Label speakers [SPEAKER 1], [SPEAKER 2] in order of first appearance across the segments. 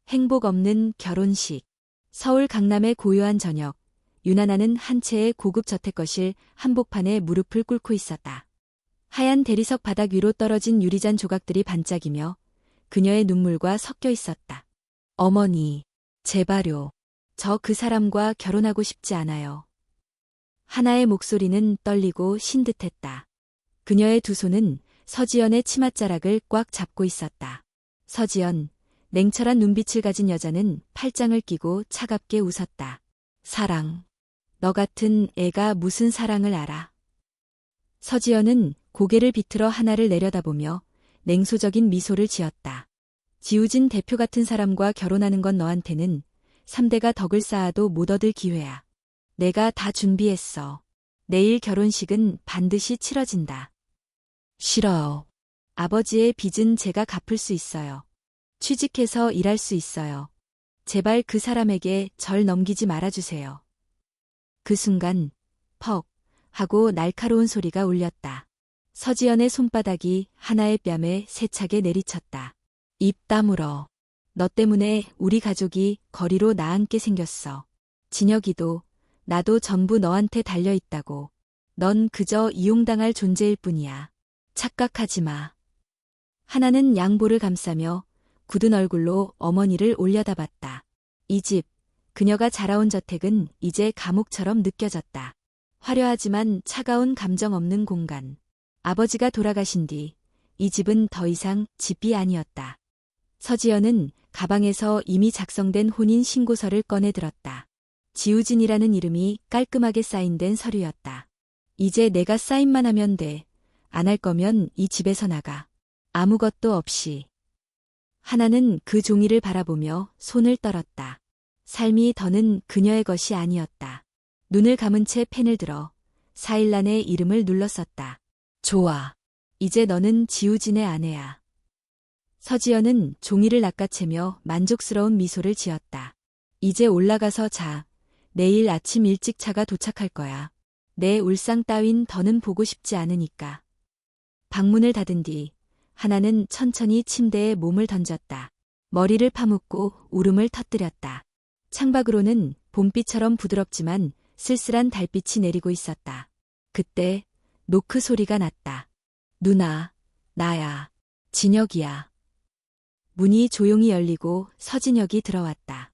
[SPEAKER 1] 행복 없는 결혼식. 서울 강남의 고요한 저녁. 유나나는 한 채의 고급 저택거실 한복판에 무릎을 꿇고 있었다. 하얀 대리석 바닥 위로 떨어진 유리잔 조각들이 반짝이며 그녀의 눈물과 섞여 있었다. 어머니, 제발요. 저 그 사람과 결혼하고 싶지 않아요. 하나의 목소리는 떨리고 신 듯했다. 그녀의 두 손은 서지연의 치맛자락을 꽉 잡고 있었다. 서지연, 냉철한 눈빛을 가진 여자는 팔짱을 끼고 차갑게 웃었다. 사랑. 너 같은 애가 무슨 사랑을 알아? 서지연은 고개를 비틀어 하나를 내려다보며 냉소적인 미소를 지었다. 지우진 대표 같은 사람과 결혼하는 건 너한테는 3대가 덕을 쌓아도 못 얻을 기회야. 내가 다 준비했어. 내일 결혼식은 반드시 치러진다. 싫어요. 아버지의 빚은 제가 갚을 수 있어요. 취직해서 일할 수 있어요. 제발 그 사람에게 절 넘기지 말아주세요. 그 순간 퍽 하고 날카로운 소리가 울렸다. 서지연의 손바닥이 하나의 뺨에 세차게 내리쳤다. 입 다물어. 너 때문에 우리 가족이 거리로 나앉게 생겼어. 진혁이도 나도 전부 너한테 달려있다고. 넌 그저 이용당할 존재일 뿐이야. 착각하지 마. 하나는 양볼을 감싸며 굳은 얼굴로 어머니를 올려다봤다. 이 집, 그녀가 자라온 저택은 이제 감옥처럼 느껴졌다. 화려하지만 차가운 감정 없는 공간. 아버지가 돌아가신 뒤 이 집은 더 이상 집이 아니었다. 서지연은 가방에서 이미 작성된 혼인 신고서를 꺼내 들었다. 지우진이라는 이름이 깔끔하게 사인된 서류였다. 이제 내가 사인만 하면 돼. 안 할 거면 이 집에서 나가. 아무것도 없이. 하나는 그 종이를 바라보며 손을 떨었다. 삶이 더는 그녀의 것이 아니었다. 눈을 감은 채 펜을 들어 사일란의 이름을 눌렀었다. 좋아. 이제 너는 지우진의 아내야. 서지연은 종이를 낚아채며 만족스러운 미소를 지었다. 이제 올라가서 자. 내일 아침 일찍 차가 도착할 거야. 내 울상 따윈 더는 보고 싶지 않으니까. 방문을 닫은 뒤 하나는 천천히 침대에 몸을 던졌다. 머리를 파묻고 울음을 터뜨렸다. 창밖으로는 봄비처럼 부드럽지만 쓸쓸한 달빛이 내리고 있었다. 그때 노크 소리가 났다. 누나, 나야. 진혁이야. 문이 조용히 열리고 서진혁이 들어왔다.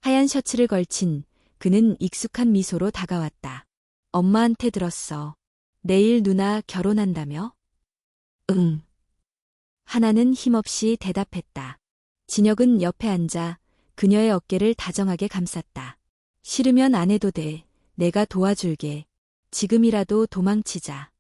[SPEAKER 1] 하얀 셔츠를 걸친 그는 익숙한 미소로 다가왔다. 엄마한테 들었어. 내일 누나 결혼한다며? 응. 하나는 힘없이 대답했다. 진혁은 옆에 앉아 그녀의 어깨를 다정하게 감쌌다. 싫으면 안 해도 돼. 내가 도와줄게. 지금이라도 도망치자.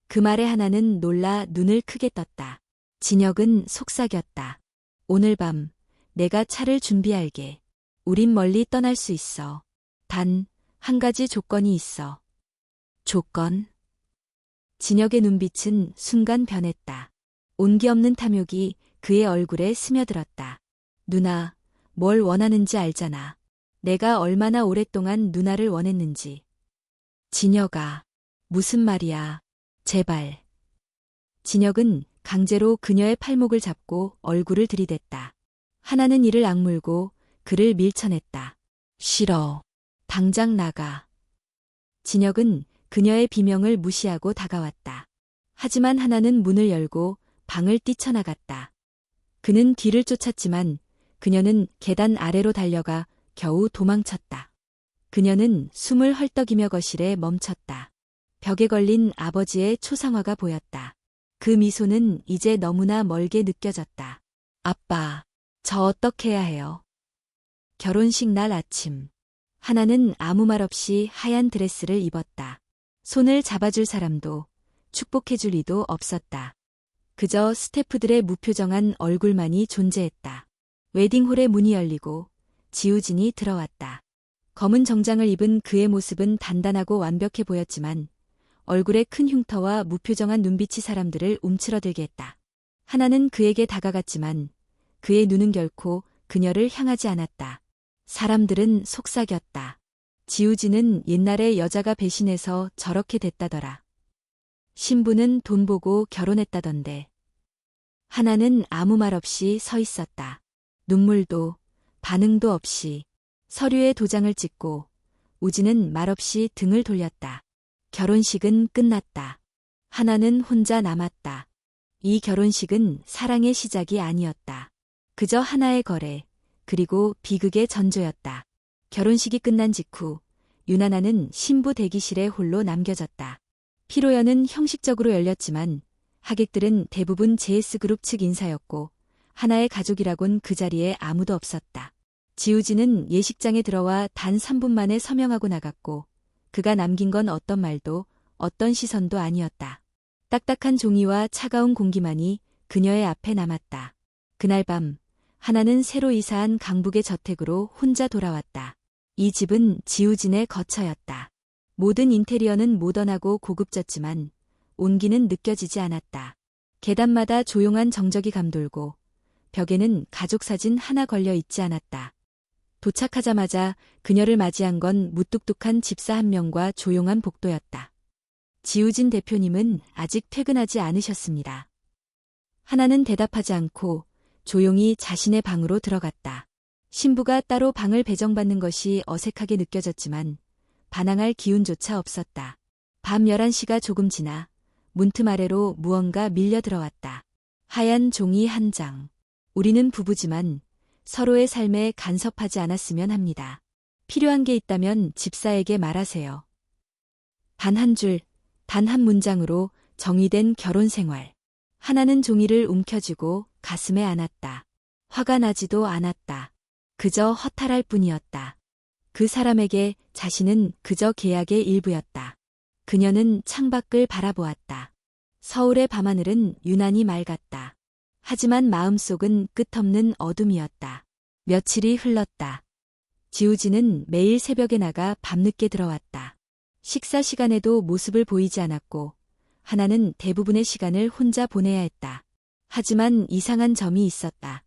[SPEAKER 1] 그 말에 하나는 놀라 눈을 크게 떴다. 진혁은 속삭였다. 오늘 밤 내가 차를 준비할게. 우린 멀리 떠날 수 있어. 단, 한 가지 조건이 있어. 조건? 진혁의 눈빛은 순간 변했다. 온기 없는 탐욕이 그의 얼굴에 스며들었다. 누나, 뭘 원하는지 알잖아. 내가 얼마나 오랫동안 누나를 원했는지. 진혁아, 무슨 말이야. 제발. 진혁은 강제로 그녀의 팔목을 잡고 얼굴을 들이댔다. 하나는 이를 악물고 그를 밀쳐냈다. 싫어. 당장 나가. 진혁은 그녀의 비명을 무시하고 다가왔다. 하지만 하나는 문을 열고 방을 뛰쳐나갔다. 그는 뒤를 쫓았지만 그녀는 계단 아래로 달려가 겨우 도망쳤다. 그녀는 숨을 헐떡이며 거실에 멈췄다. 벽에 걸린 아버지의 초상화가 보였다. 그 미소는 이제 너무나 멀게 느껴졌다. 아빠, 저 어떻게 해야 해요? 결혼식 날 아침. 하나는 아무 말 없이 하얀 드레스를 입었다. 손을 잡아줄 사람도 축복해줄 이도 없었다. 그저 스태프들의 무표정한 얼굴만이 존재했다. 웨딩홀의 문이 열리고 지우진이 들어왔다. 검은 정장을 입은 그의 모습은 단단하고 완벽해 보였지만 얼굴에 큰 흉터와 무표정한 눈빛이 사람들을 움츠러들게 했다. 하나는 그에게 다가갔지만 그의 눈은 결코 그녀를 향하지 않았다. 사람들은 속삭였다. 지우진은 옛날에 여자가 배신해서 저렇게 됐다더라. 신부는 돈 보고 결혼했다던데. 하나는 아무 말 없이 서 있었다. 눈물도 반응도 없이 서류에 도장을 찍고 우진은 말없이 등을 돌렸다. 결혼식은 끝났다. 하나는 혼자 남았다. 이 결혼식은 사랑의 시작이 아니었다. 그저 하나의 거래, 그리고 비극의 전조였다. 결혼식이 끝난 직후 윤하나는 신부 대기실에 홀로 남겨졌다. 피로연은 형식적으로 열렸지만 하객들은 대부분 JS그룹 측 인사였고 하나의 가족이라곤 그 자리에 아무도 없었다. 지우진은 예식장에 들어와 단 3분 만에 서명하고 나갔고 그가 남긴 건 어떤 말도 어떤 시선도 아니었다. 딱딱한 종이와 차가운 공기만이 그녀의 앞에 남았다. 그날 밤 하나는 새로 이사한 강북의 저택으로 혼자 돌아왔다. 이 집은 지우진의 거처였다. 모든 인테리어는 모던하고 고급졌지만 온기는 느껴지지 않았다. 계단마다 조용한 정적이 감돌고 벽에는 가족 사진 하나 걸려 있지 않았다. 도착하자마자 그녀를 맞이한 건 무뚝뚝한 집사 한 명과 조용한 복도였다. 지우진 대표님은 아직 퇴근하지 않으셨습니다. 하나는 대답하지 않고 조용히 자신의 방으로 들어갔다. 신부가 따로 방을 배정받는 것이 어색하게 느껴졌지만 반항할 기운조차 없었다. 밤 11시가 조금 지나 문틈 아래로 무언가 밀려 들어왔다. 하얀 종이 한 장. 우리는 부부지만 서로의 삶에 간섭하지 않았으면 합니다. 필요한 게 있다면 집사에게 말하세요. 단 한 줄, 단 한 문장으로 정의된 결혼 생활. 하나는 종이를 움켜쥐고 가슴에 안았다. 화가 나지도 않았다. 그저 허탈할 뿐이었다. 그 사람에게 자신은 그저 계약의 일부였다. 그녀는 창밖을 바라보았다. 서울의 밤하늘은 유난히 맑았다. 하지만 마음속은 끝없는 어둠이었다. 며칠이 흘렀다. 지우진은 매일 새벽에 나가 밤늦게 들어왔다. 식사 시간에도 모습을 보이지 않았고 하나는 대부분의 시간을 혼자 보내야 했다. 하지만 이상한 점이 있었다.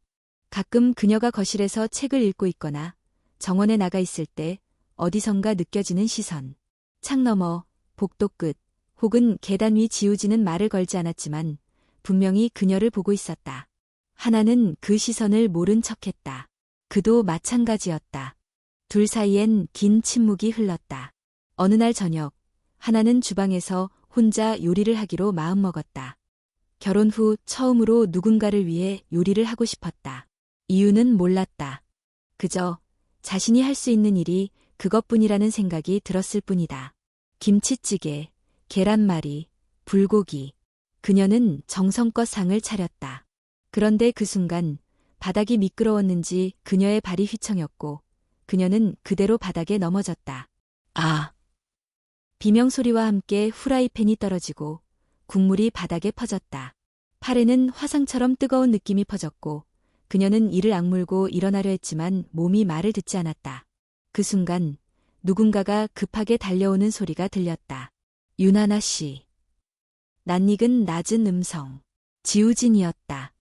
[SPEAKER 1] 가끔 그녀가 거실에서 책을 읽고 있거나 정원에 나가 있을 때 어디선가 느껴지는 시선. 창 너머, 복도 끝, 혹은 계단 위 지우진은 말을 걸지 않았지만 분명히 그녀를 보고 있었다. 하나는 그 시선을 모른 척했다. 그도 마찬가지였다. 둘 사이엔 긴 침묵이 흘렀다. 어느 날 저녁, 하나는 주방에서 혼자 요리를 하기로 마음먹었다. 결혼 후 처음으로 누군가를 위해 요리를 하고 싶었다. 이유는 몰랐다. 그저 자신이 할 수 있는 일이 그것뿐이라는 생각이 들었을 뿐이다. 김치찌개, 계란말이, 불고기. 그녀는 정성껏 상을 차렸다. 그런데 그 순간 바닥이 미끄러웠는지 그녀의 발이 휘청였고 그녀는 그대로 바닥에 넘어졌다. 아! 비명소리와 함께 후라이팬이 떨어지고 국물이 바닥에 퍼졌다. 팔에는 화상처럼 뜨거운 느낌이 퍼졌고 그녀는 이를 악물고 일어나려 했지만 몸이 말을 듣지 않았다. 그 순간 누군가가 급하게 달려오는 소리가 들렸다. 윤하나 씨. 낯익은 낮은 음성. 지우진이었다.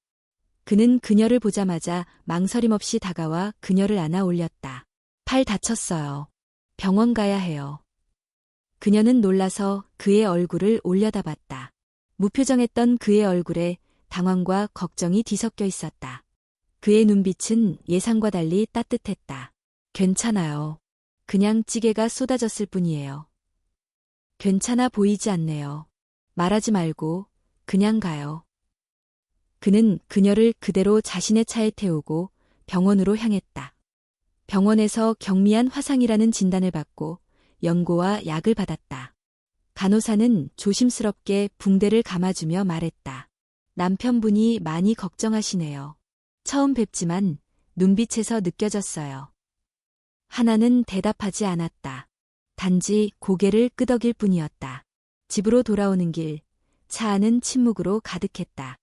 [SPEAKER 1] 그는 그녀를 보자마자 망설임 없이 다가와 그녀를 안아 올렸다. 팔 다쳤어요. 병원 가야 해요. 그녀는 놀라서 그의 얼굴을 올려다봤다. 무표정했던 그의 얼굴에 당황과 걱정이 뒤섞여 있었다. 그의 눈빛은 예상과 달리 따뜻했다. 괜찮아요. 그냥 찌개가 쏟아졌을 뿐이에요. 괜찮아 보이지 않네요. 말하지 말고 그냥 가요. 그는 그녀를 그대로 자신의 차에 태우고 병원으로 향했다. 병원에서 경미한 화상이라는 진단을 받고 연고와 약을 받았다. 간호사는 조심스럽게 붕대를 감아주며 말했다. 남편분이 많이 걱정하시네요. 처음 뵙지만 눈빛에서 느껴졌어요. 하나는 대답하지 않았다. 단지 고개를 끄덕일 뿐이었다. 집으로 돌아오는 길, 차 안은 침묵으로 가득했다.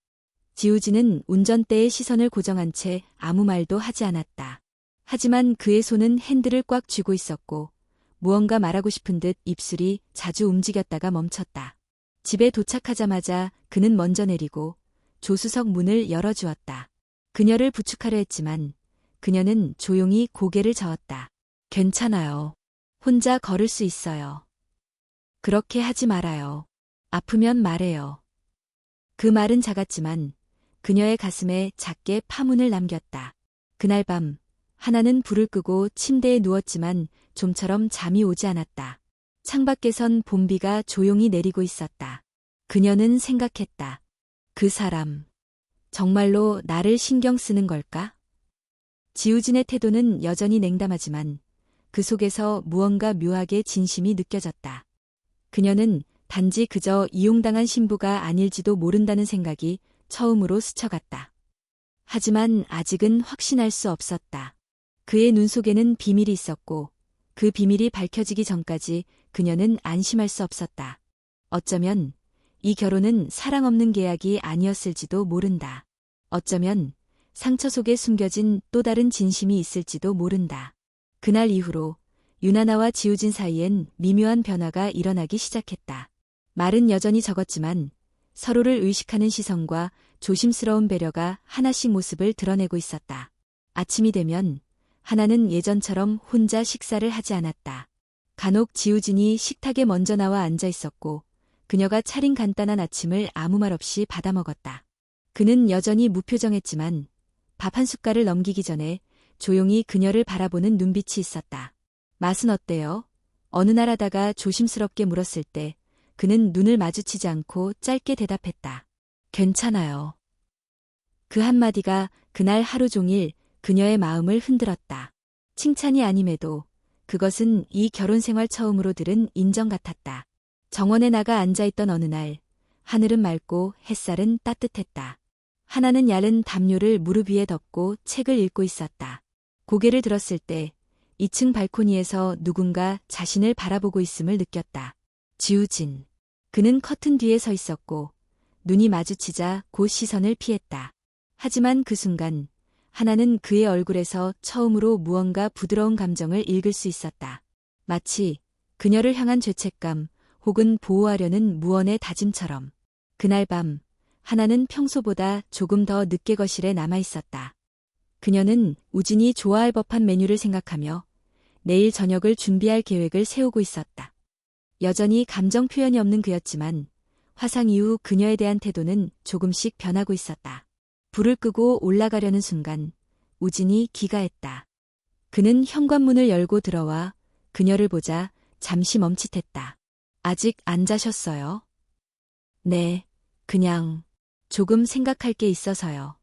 [SPEAKER 1] 지우진은 운전대에 시선을 고정한 채 아무 말도 하지 않았다. 하지만 그의 손은 핸들을 꽉 쥐고 있었고 무언가 말하고 싶은 듯 입술이 자주 움직였다가 멈췄다. 집에 도착하자마자 그는 먼저 내리고 조수석 문을 열어주었다. 그녀를 부축하려 했지만 그녀는 조용히 고개를 저었다. 괜찮아요. 혼자 걸을 수 있어요. 그렇게 하지 말아요. 아프면 말해요. 그 말은 작았지만 그녀의 가슴에 작게 파문을 남겼다. 그날 밤 하나는 불을 끄고 침대에 누웠지만 좀처럼 잠이 오지 않았다. 창밖에선 봄비가 조용히 내리고 있었다. 그녀는 생각했다. 그 사람, 정말로 나를 신경 쓰는 걸까? 지우진의 태도는 여전히 냉담하지만 그 속에서 무언가 묘하게 진심이 느껴졌다. 그녀는 단지 그저 이용당한 신부가 아닐지도 모른다는 생각이 처음으로 스쳐갔다. 하지만 아직은 확신할 수 없었다. 그의 눈 속에는 비밀이 있었고 그 비밀이 밝혀지기 전까지 그녀는 안심할 수 없었다. 어쩌면 이 결혼은 사랑 없는 계약이 아니었을지도 모른다. 어쩌면 상처 속에 숨겨진 또 다른 진심이 있을지도 모른다. 그날 이후로 유나나와 지우진 사이엔 미묘한 변화가 일어나기 시작했다. 말은 여전히 적었지만 서로를 의식하는 시선과 조심스러운 배려가 하나씩 모습을 드러내고 있었다. 아침이 되면 하나는 예전처럼 혼자 식사를 하지 않았다. 간혹 지우진이 식탁에 먼저 나와 앉아 있었고 그녀가 차린 간단한 아침을 아무 말 없이 받아먹었다. 그는 여전히 무표정했지만 밥 한 숟갈을 넘기기 전에 조용히 그녀를 바라보는 눈빛이 있었다. 맛은 어때요? 어느 날 하다가 조심스럽게 물었을 때 그는 눈을 마주치지 않고 짧게 대답했다. 괜찮아요. 그 한마디가 그날 하루 종일 그녀의 마음을 흔들었다. 칭찬이 아님에도 그것은 이 결혼 생활 처음으로 들은 인정 같았다. 정원에 나가 앉아있던 어느 날 하늘은 맑고 햇살은 따뜻했다. 하나는 얇은 담요를 무릎 위에 덮고 책을 읽고 있었다. 고개를 들었을 때 2층 발코니에서 누군가 자신을 바라보고 있음을 느꼈다. 지우진. 그는 커튼 뒤에 서 있었고 눈이 마주치자 곧 시선을 피했다. 하지만 그 순간 하나는 그의 얼굴에서 처음으로 무언가 부드러운 감정을 읽을 수 있었다. 마치 그녀를 향한 죄책감 혹은 보호하려는 무언의 다짐처럼. 그날 밤 하나는 평소보다 조금 더 늦게 거실에 남아 있었다. 그녀는 우진이 좋아할 법한 메뉴를 생각하며 내일 저녁을 준비할 계획을 세우고 있었다. 여전히 감정 표현이 없는 그였지만 화상 이후 그녀에 대한 태도는 조금씩 변하고 있었다. 불을 끄고 올라가려는 순간 우진이 기가했다. 그는 현관문을 열고 들어와 그녀를 보자 잠시 멈칫했다. 아직 안 자셨어요? 네, 그냥 조금 생각할 게 있어서요.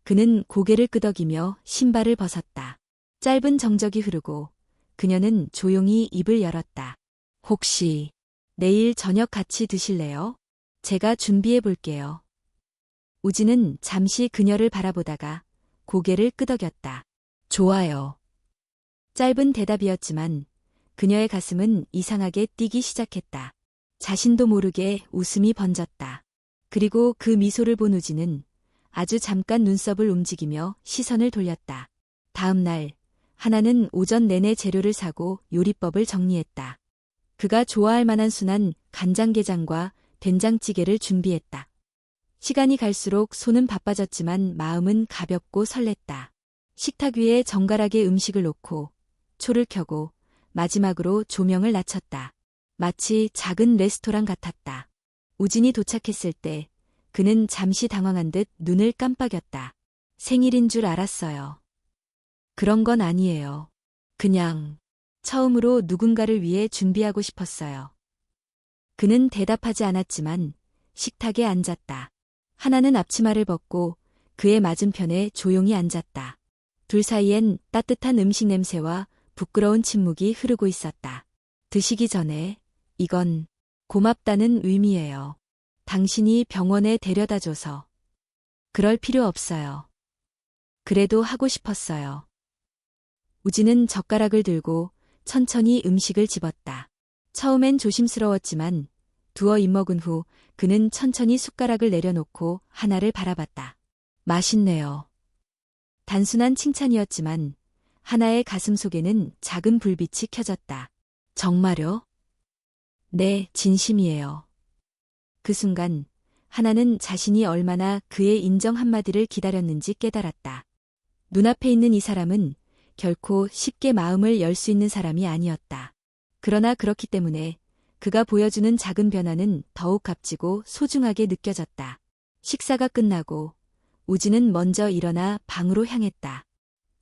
[SPEAKER 1] 그는 고개를 끄덕이며 신발을 벗었다. 짧은 정적이 흐르고 그녀는 조용히 입을 열었다. 혹시 내일 저녁 같이 드실래요? 제가 준비해 볼게요. 우진은 잠시 그녀를 바라보다가 고개를 끄덕였다. 좋아요. 짧은 대답이었지만 그녀의 가슴은 이상하게 뛰기 시작했다. 자신도 모르게 웃음이 번졌다. 그리고 그 미소를 본 우진은 아주 잠깐 눈썹을 움직이며 시선을 돌렸다. 다음 날 하나는 오전 내내 재료를 사고 요리법을 정리했다. 그가 좋아할 만한 순한 간장게장과 된장찌개를 준비했다. 시간이 갈수록 손은 바빠졌지만 마음은 가볍고 설렜다. 식탁 위에 정갈하게 음식을 놓고 초를 켜고 마지막으로 조명을 낮췄다. 마치 작은 레스토랑 같았다. 우진이 도착했을 때 그는 잠시 당황한 듯 눈을 깜빡였다. 생일인 줄 알았어요. 그런 건 아니에요. 그냥 처음으로 누군가를 위해 준비하고 싶었어요. 그는 대답하지 않았지만 식탁에 앉았다. 하나는 앞치마를 벗고 그의 맞은편에 조용히 앉았다. 둘 사이엔 따뜻한 음식 냄새와 부끄러운 침묵이 흐르고 있었다. 드시기 전에 이건 고맙다는 의미예요. 당신이 병원에 데려다줘서. 그럴 필요 없어요. 그래도 하고 싶었어요. 우진은 젓가락을 들고 천천히 음식을 집었다. 처음엔 조심스러웠지만 두어 입먹은 후 그는 천천히 숟가락을 내려놓고 하나를 바라봤다. 맛있네요. 단순한 칭찬이었지만 하나의 가슴 속에는 작은 불빛이 켜졌다. 정말요? 네, 진심이에요. 그 순간 하나는 자신이 얼마나 그의 인정 한마디를 기다렸는지 깨달았다. 눈앞에 있는 이 사람은 결코 쉽게 마음을 열 수 있는 사람이 아니었다. 그러나 그렇기 때문에 그가 보여주는 작은 변화는 더욱 값지고 소중하게 느껴졌다. 식사가 끝나고 우진은 먼저 일어나 방으로 향했다.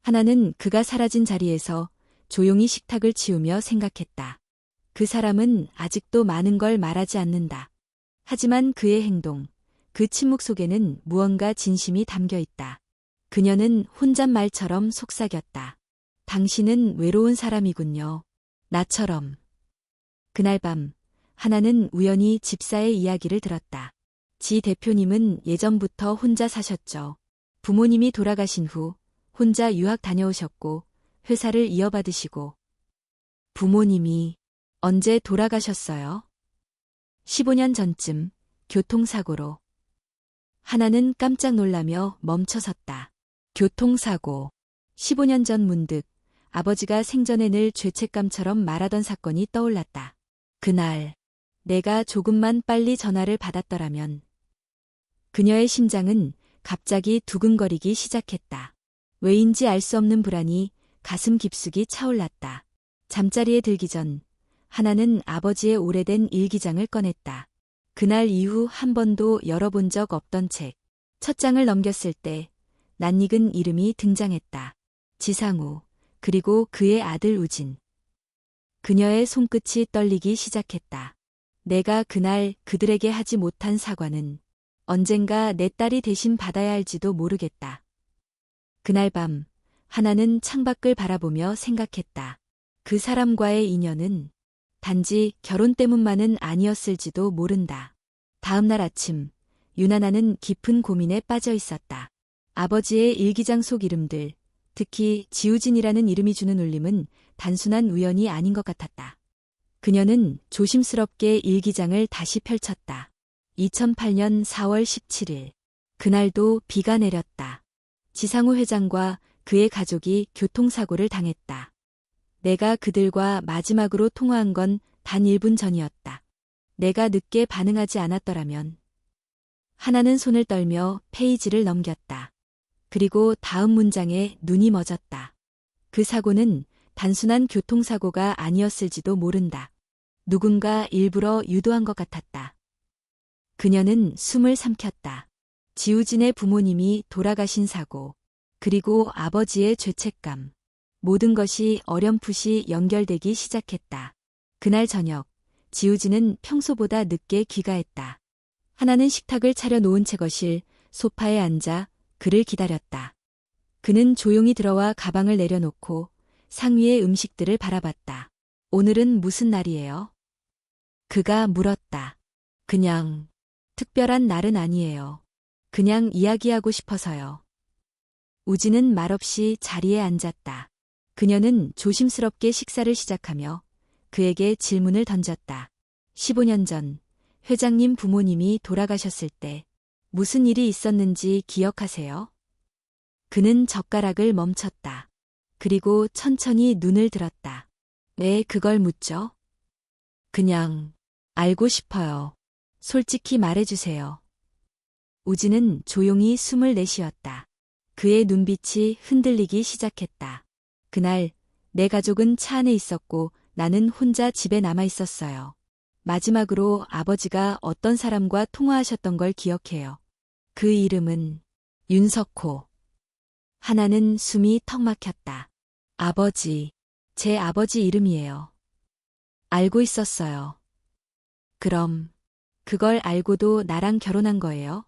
[SPEAKER 1] 하나는 그가 사라진 자리에서 조용히 식탁을 치우며 생각했다. 그 사람은 아직도 많은 걸 말하지 않는다. 하지만 그의 행동, 그 침묵 속에는 무언가 진심이 담겨 있다. 그녀는 혼잣말처럼 속삭였다. 당신은 외로운 사람이군요. 나처럼. 그날 밤, 하나는 우연히 집사의 이야기를 들었다. 지 대표님은 예전부터 혼자 사셨죠. 부모님이 돌아가신 후 혼자 유학 다녀오셨고 회사를 이어받으시고. 부모님이 언제 돌아가셨어요? 15년 전쯤 교통사고로. 하나는 깜짝 놀라며 멈춰섰다. 교통사고. 15년 전 문득 아버지가 생전에 늘 죄책감처럼 말하던 사건이 떠올랐다. 그날 내가 조금만 빨리 전화를 받았더라면. 그녀의 심장은 갑자기 두근거리기 시작했다. 왜인지 알 수 없는 불안이 가슴 깊숙이 차올랐다. 잠자리에 들기 전 하나는 아버지의 오래된 일기장을 꺼냈다. 그날 이후 한 번도 열어본 적 없던 책. 첫 장을 넘겼을 때 낯익은 이름이 등장했다. 지상우, 그리고 그의 아들 우진. 그녀의 손끝이 떨리기 시작했다. 내가 그날 그들에게 하지 못한 사과는 언젠가 내 딸이 대신 받아야 할지도 모르겠다. 그날 밤 하나는 창밖을 바라보며 생각했다. 그 사람과의 인연은 단지 결혼 때문만은 아니었을지도 모른다. 다음 날 아침 유나나는 깊은 고민에 빠져 있었다. 아버지의 일기장 속 이름들, 특히 지우진이라는 이름이 주는 울림은 단순한 우연이 아닌 것 같았다. 그녀는 조심스럽게 일기장을 다시 펼쳤다. 2008년 4월 17일. 그날도 비가 내렸다. 지상우 회장과 그의 가족이 교통사고를 당했다. 내가 그들과 마지막으로 통화한 건 단 1분 전이었다. 내가 늦게 반응하지 않았더라면. 하나는 손을 떨며 페이지를 넘겼다. 그리고 다음 문장에 눈이 멎었다. 그 사고는 단순한 교통사고가 아니었을지도 모른다. 누군가 일부러 유도한 것 같았다. 그녀는 숨을 삼켰다. 지우진의 부모님이 돌아가신 사고, 그리고 아버지의 죄책감. 모든 것이 어렴풋이 연결되기 시작했다. 그날 저녁, 지우진은 평소보다 늦게 귀가했다. 하나는 식탁을 차려놓은 채 거실 소파에 앉아 그를 기다렸다. 그는 조용히 들어와 가방을 내려놓고 상위의 음식들을 바라봤다. 오늘은 무슨 날이에요? 그가 물었다. 그냥 특별한 날은 아니에요. 그냥 이야기하고 싶어서요. 우진은 말없이 자리에 앉았다. 그녀는 조심스럽게 식사를 시작하며 그에게 질문을 던졌다. 15년 전 회장님 부모님이 돌아가셨을 때 무슨 일이 있었는지 기억하세요? 그는 젓가락을 멈췄다. 그리고 천천히 눈을 들었다. 왜 그걸 묻죠? 그냥 알고 싶어요. 솔직히 말해주세요. 우진은 조용히 숨을 내쉬었다. 그의 눈빛이 흔들리기 시작했다. 그날 내 가족은 차 안에 있었고 나는 혼자 집에 남아 있었어요. 마지막으로 아버지가 어떤 사람과 통화하셨던 걸 기억해요. 그 이름은 윤석호. 하나는 숨이 턱 막혔다. 아버지, 제 아버지 이름이에요. 알고 있었어요. 그럼 그걸 알고도 나랑 결혼한 거예요?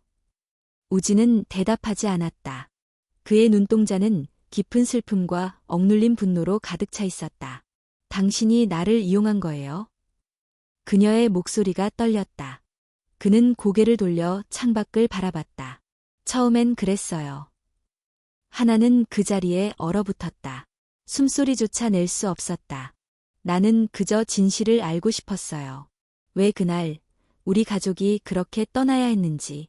[SPEAKER 1] 우진은 대답하지 않았다. 그의 눈동자는 깊은 슬픔과 억눌린 분노로 가득 차 있었다. 당신이 나를 이용한 거예요? 그녀의 목소리가 떨렸다. 그는 고개를 돌려 창밖을 바라봤다. 처음엔 그랬어요. 하나는 그 자리에 얼어붙었다. 숨소리조차 낼 수 없었다. 나는 그저 진실을 알고 싶었어요. 왜 그날 우리 가족이 그렇게 떠나야 했는지,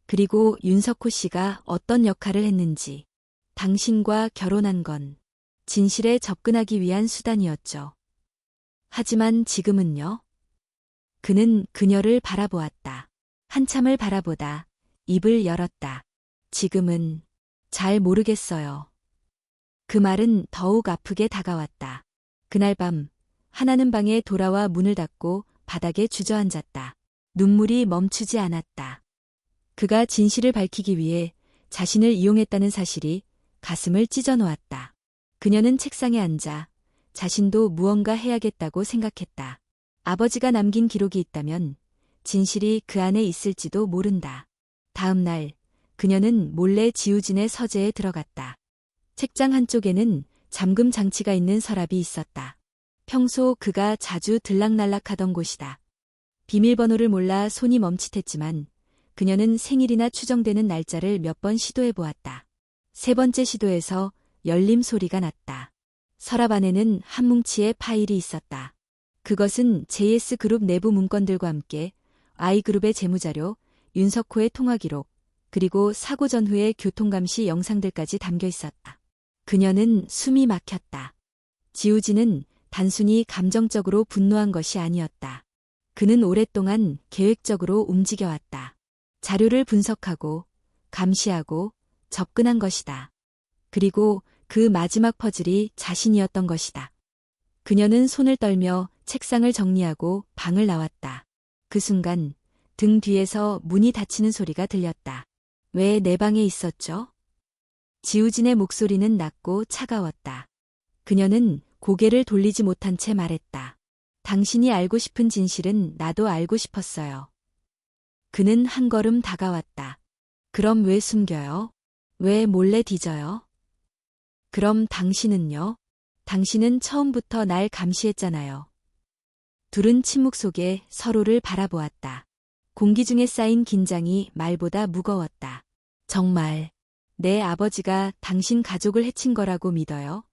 [SPEAKER 1] 그리고 윤석호 씨가 어떤 역할을 했는지. 당신과 결혼한 건 진실에 접근하기 위한 수단이었죠. 하지만 지금은요? 그는 그녀를 바라보았다. 한참을 바라보다 입을 열었다. 지금은 잘 모르겠어요. 그 말은 더욱 아프게 다가왔다. 그날 밤 하나는 방에 돌아와 문을 닫고 바닥에 주저앉았다. 눈물이 멈추지 않았다. 그가 진실을 밝히기 위해 자신을 이용했다는 사실이 가슴을 찢어 놓았다. 그녀는 책상에 앉아 자신도 무언가 해야겠다고 생각했다. 아버지가 남긴 기록이 있다면 진실이 그 안에 있을지도 모른다. 다음 날 그녀는 몰래 지우진의 서재에 들어갔다. 책장 한쪽에는 잠금 장치가 있는 서랍이 있었다. 평소 그가 자주 들락날락하던 곳이다. 비밀번호를 몰라 손이 멈칫했지만 그녀는 생일이나 추정되는 날짜를 몇 번 시도해 보았다. 세 번째 시도에서 열림 소리가 났다. 서랍 안에는 한 뭉치의 파일이 있었다. 그것은 JS그룹 내부 문건들과 함께 I그룹의 재무자료, 윤석호의 통화기록, 그리고 사고 전후의 교통감시 영상들까지 담겨 있었다. 그녀는 숨이 막혔다. 지우진은 단순히 감정적으로 분노한 것이 아니었다. 그는 오랫동안 계획적으로 움직여왔다. 자료를 분석하고, 감시하고, 접근한 것이다. 그리고 그 마지막 퍼즐이 자신이었던 것이다. 그녀는 손을 떨며 책상을 정리하고 방을 나왔다. 그 순간 등 뒤에서 문이 닫히는 소리가 들렸다. 왜 내 방에 있었죠? 지우진의 목소리는 낮고 차가웠다. 그녀는 고개를 돌리지 못한 채 말했다. 당신이 알고 싶은 진실은 나도 알고 싶었어요. 그는 한 걸음 다가왔다. 그럼 왜 숨겨요? 왜 몰래 뒤져요? 그럼 당신은요? 당신은 처음부터 날 감시했잖아요. 둘은 침묵 속에 서로를 바라보았다. 공기 중에 쌓인 긴장이 말보다 무거웠다. 정말 내 아버지가 당신 가족을 해친 거라고 믿어요?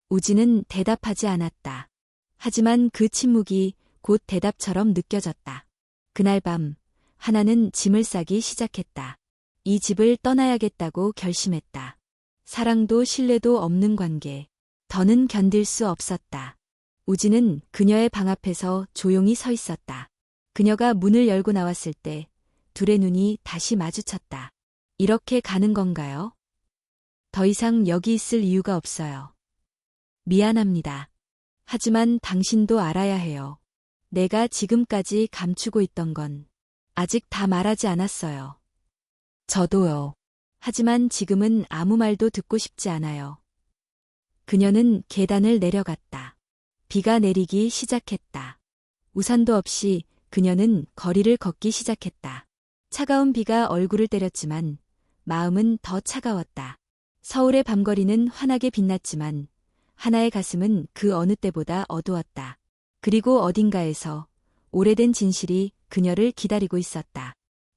[SPEAKER 1] 우진은 대답하지 않았다. 하지만 그 침묵이 곧 대답처럼 느껴졌다. 그날 밤 하나는 짐을 싸기 시작했다. 이 집을 떠나야겠다고 결심했다. 사랑도 신뢰도 없는 관계. 더는 견딜 수 없었다. 우진은 그녀의 방 앞에서 조용히 서 있었다. 그녀가 문을 열고 나왔을 때 둘의 눈이 다시 마주쳤다. 이렇게 가는 건가요? 더 이상 여기 있을 이유가 없어요. 미안합니다. 하지만 당신도 알아야 해요. 내가 지금까지 감추고 있던 건 아직 다 말하지 않았어요. 저도요. 하지만 지금은 아무 말도 듣고 싶지 않아요. 그녀는 계단을 내려갔다. 비가 내리기 시작했다. 우산도 없이 그녀는 거리를 걷기 시작했다. 차가운 비가 얼굴을 때렸지만 마음은 더 차가웠다. 서울의 밤거리는 환하게 빛났지만 하나의 가슴은 그 어느 때보다 어두웠다. 그리고 어딘가에서 오래된 진실이 그녀를 기다리고 있었다.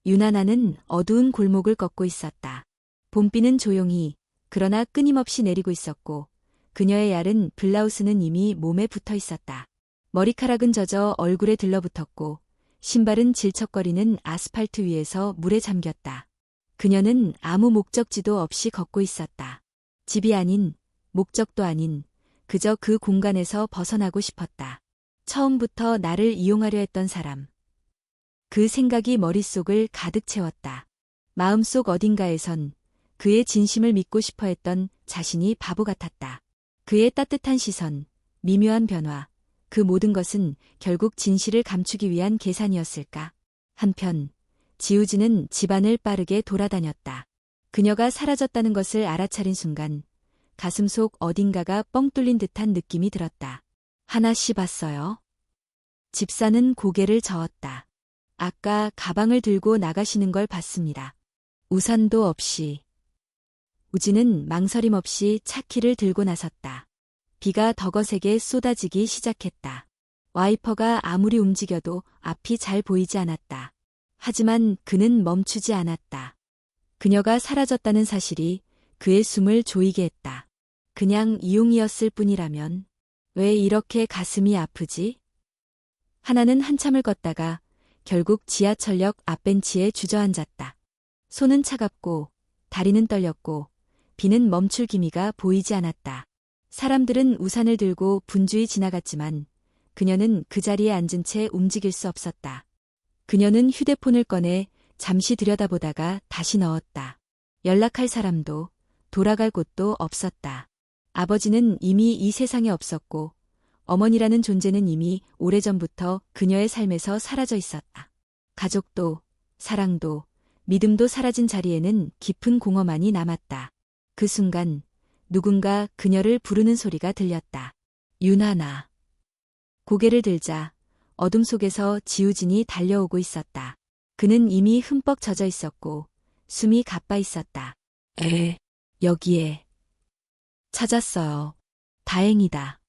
[SPEAKER 1] 유나나는 어두운 골목을 걷고 있었다. 봄비는 조용히 그러나 끊임없이 내리고 있었고 그녀의 얇은 블라우스는 이미 몸에 붙어 있었다. 머리카락은 젖어 얼굴에 들러붙었고 신발은 질척거리는 아스팔트 위에서 물에 잠겼다. 그녀는 아무 목적지도 없이 걷고 있었다. 집이 아닌, 목적도 아닌, 그저 그 공간에서 벗어나고 싶었다. 처음부터 나를 이용하려 했던 사람. 그 생각이 머릿속을 가득 채웠다. 마음속 어딘가에선 그의 진심을 믿고 싶어 했던 자신이 바보 같았다. 그의 따뜻한 시선, 미묘한 변화, 그 모든 것은 결국 진실을 감추기 위한 계산이었을까? 한편 지우진은 집안을 빠르게 돌아다녔다. 그녀가 사라졌다는 것을 알아차린 순간 가슴속 어딘가가 뻥 뚫린 듯한 느낌이 들었다. 하나 씨 봤어요? 집사는 고개를 저었다. 아까 가방을 들고 나가시는 걸 봤습니다. 우산도 없이. 우진은 망설임 없이 차키를 들고 나섰다. 비가 더 거세게 쏟아지기 시작했다. 와이퍼가 아무리 움직여도 앞이 잘 보이지 않았다. 하지만 그는 멈추지 않았다. 그녀가 사라졌다는 사실이 그의 숨을 조이게 했다. 그냥 이용이었을 뿐이라면 왜 이렇게 가슴이 아프지? 하나는 한참을 걷다가 결국 지하철역 앞벤치에 주저앉았다. 손은 차갑고 다리는 떨렸고 비는 멈출 기미가 보이지 않았다. 사람들은 우산을 들고 분주히 지나갔지만 그녀는 그 자리에 앉은 채 움직일 수 없었다. 그녀는 휴대폰을 꺼내 잠시 들여다보다가 다시 넣었다. 연락할 사람도 돌아갈 곳도 없었다. 아버지는 이미 이 세상에 없었고 어머니라는 존재는 이미 오래전부터 그녀의 삶에서 사라져 있었다. 가족도, 사랑도, 믿음도 사라진 자리에는 깊은 공허만이 남았다. 그 순간 누군가 그녀를 부르는 소리가 들렸다. 윤하나. 고개를 들자 어둠 속에서 지우진이 달려오고 있었다. 그는 이미 흠뻑 젖어 있었고 숨이 가빠 있었다. 여기에. 찾았어요. 다행이다.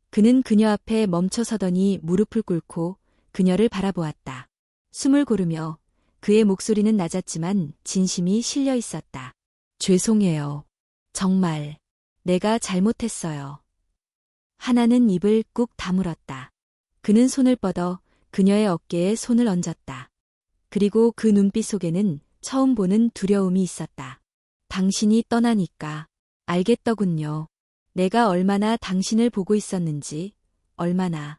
[SPEAKER 1] 그는 그녀 앞에 멈춰 서더니 무릎을 꿇고 그녀를 바라보았다. 숨을 고르며 그의 목소리는 낮았지만 진심이 실려 있었다. 죄송해요. 정말. 내가 잘못했어요. 하나는 입을 꾹 다물었다. 그는 손을 뻗어 그녀의 어깨에 손을 얹었다. 그리고 그 눈빛 속에는 처음 보는 두려움이 있었다. 당신이 떠나니까 알겠더군요. 내가 얼마나 당신을 보고 있었는지, 얼마나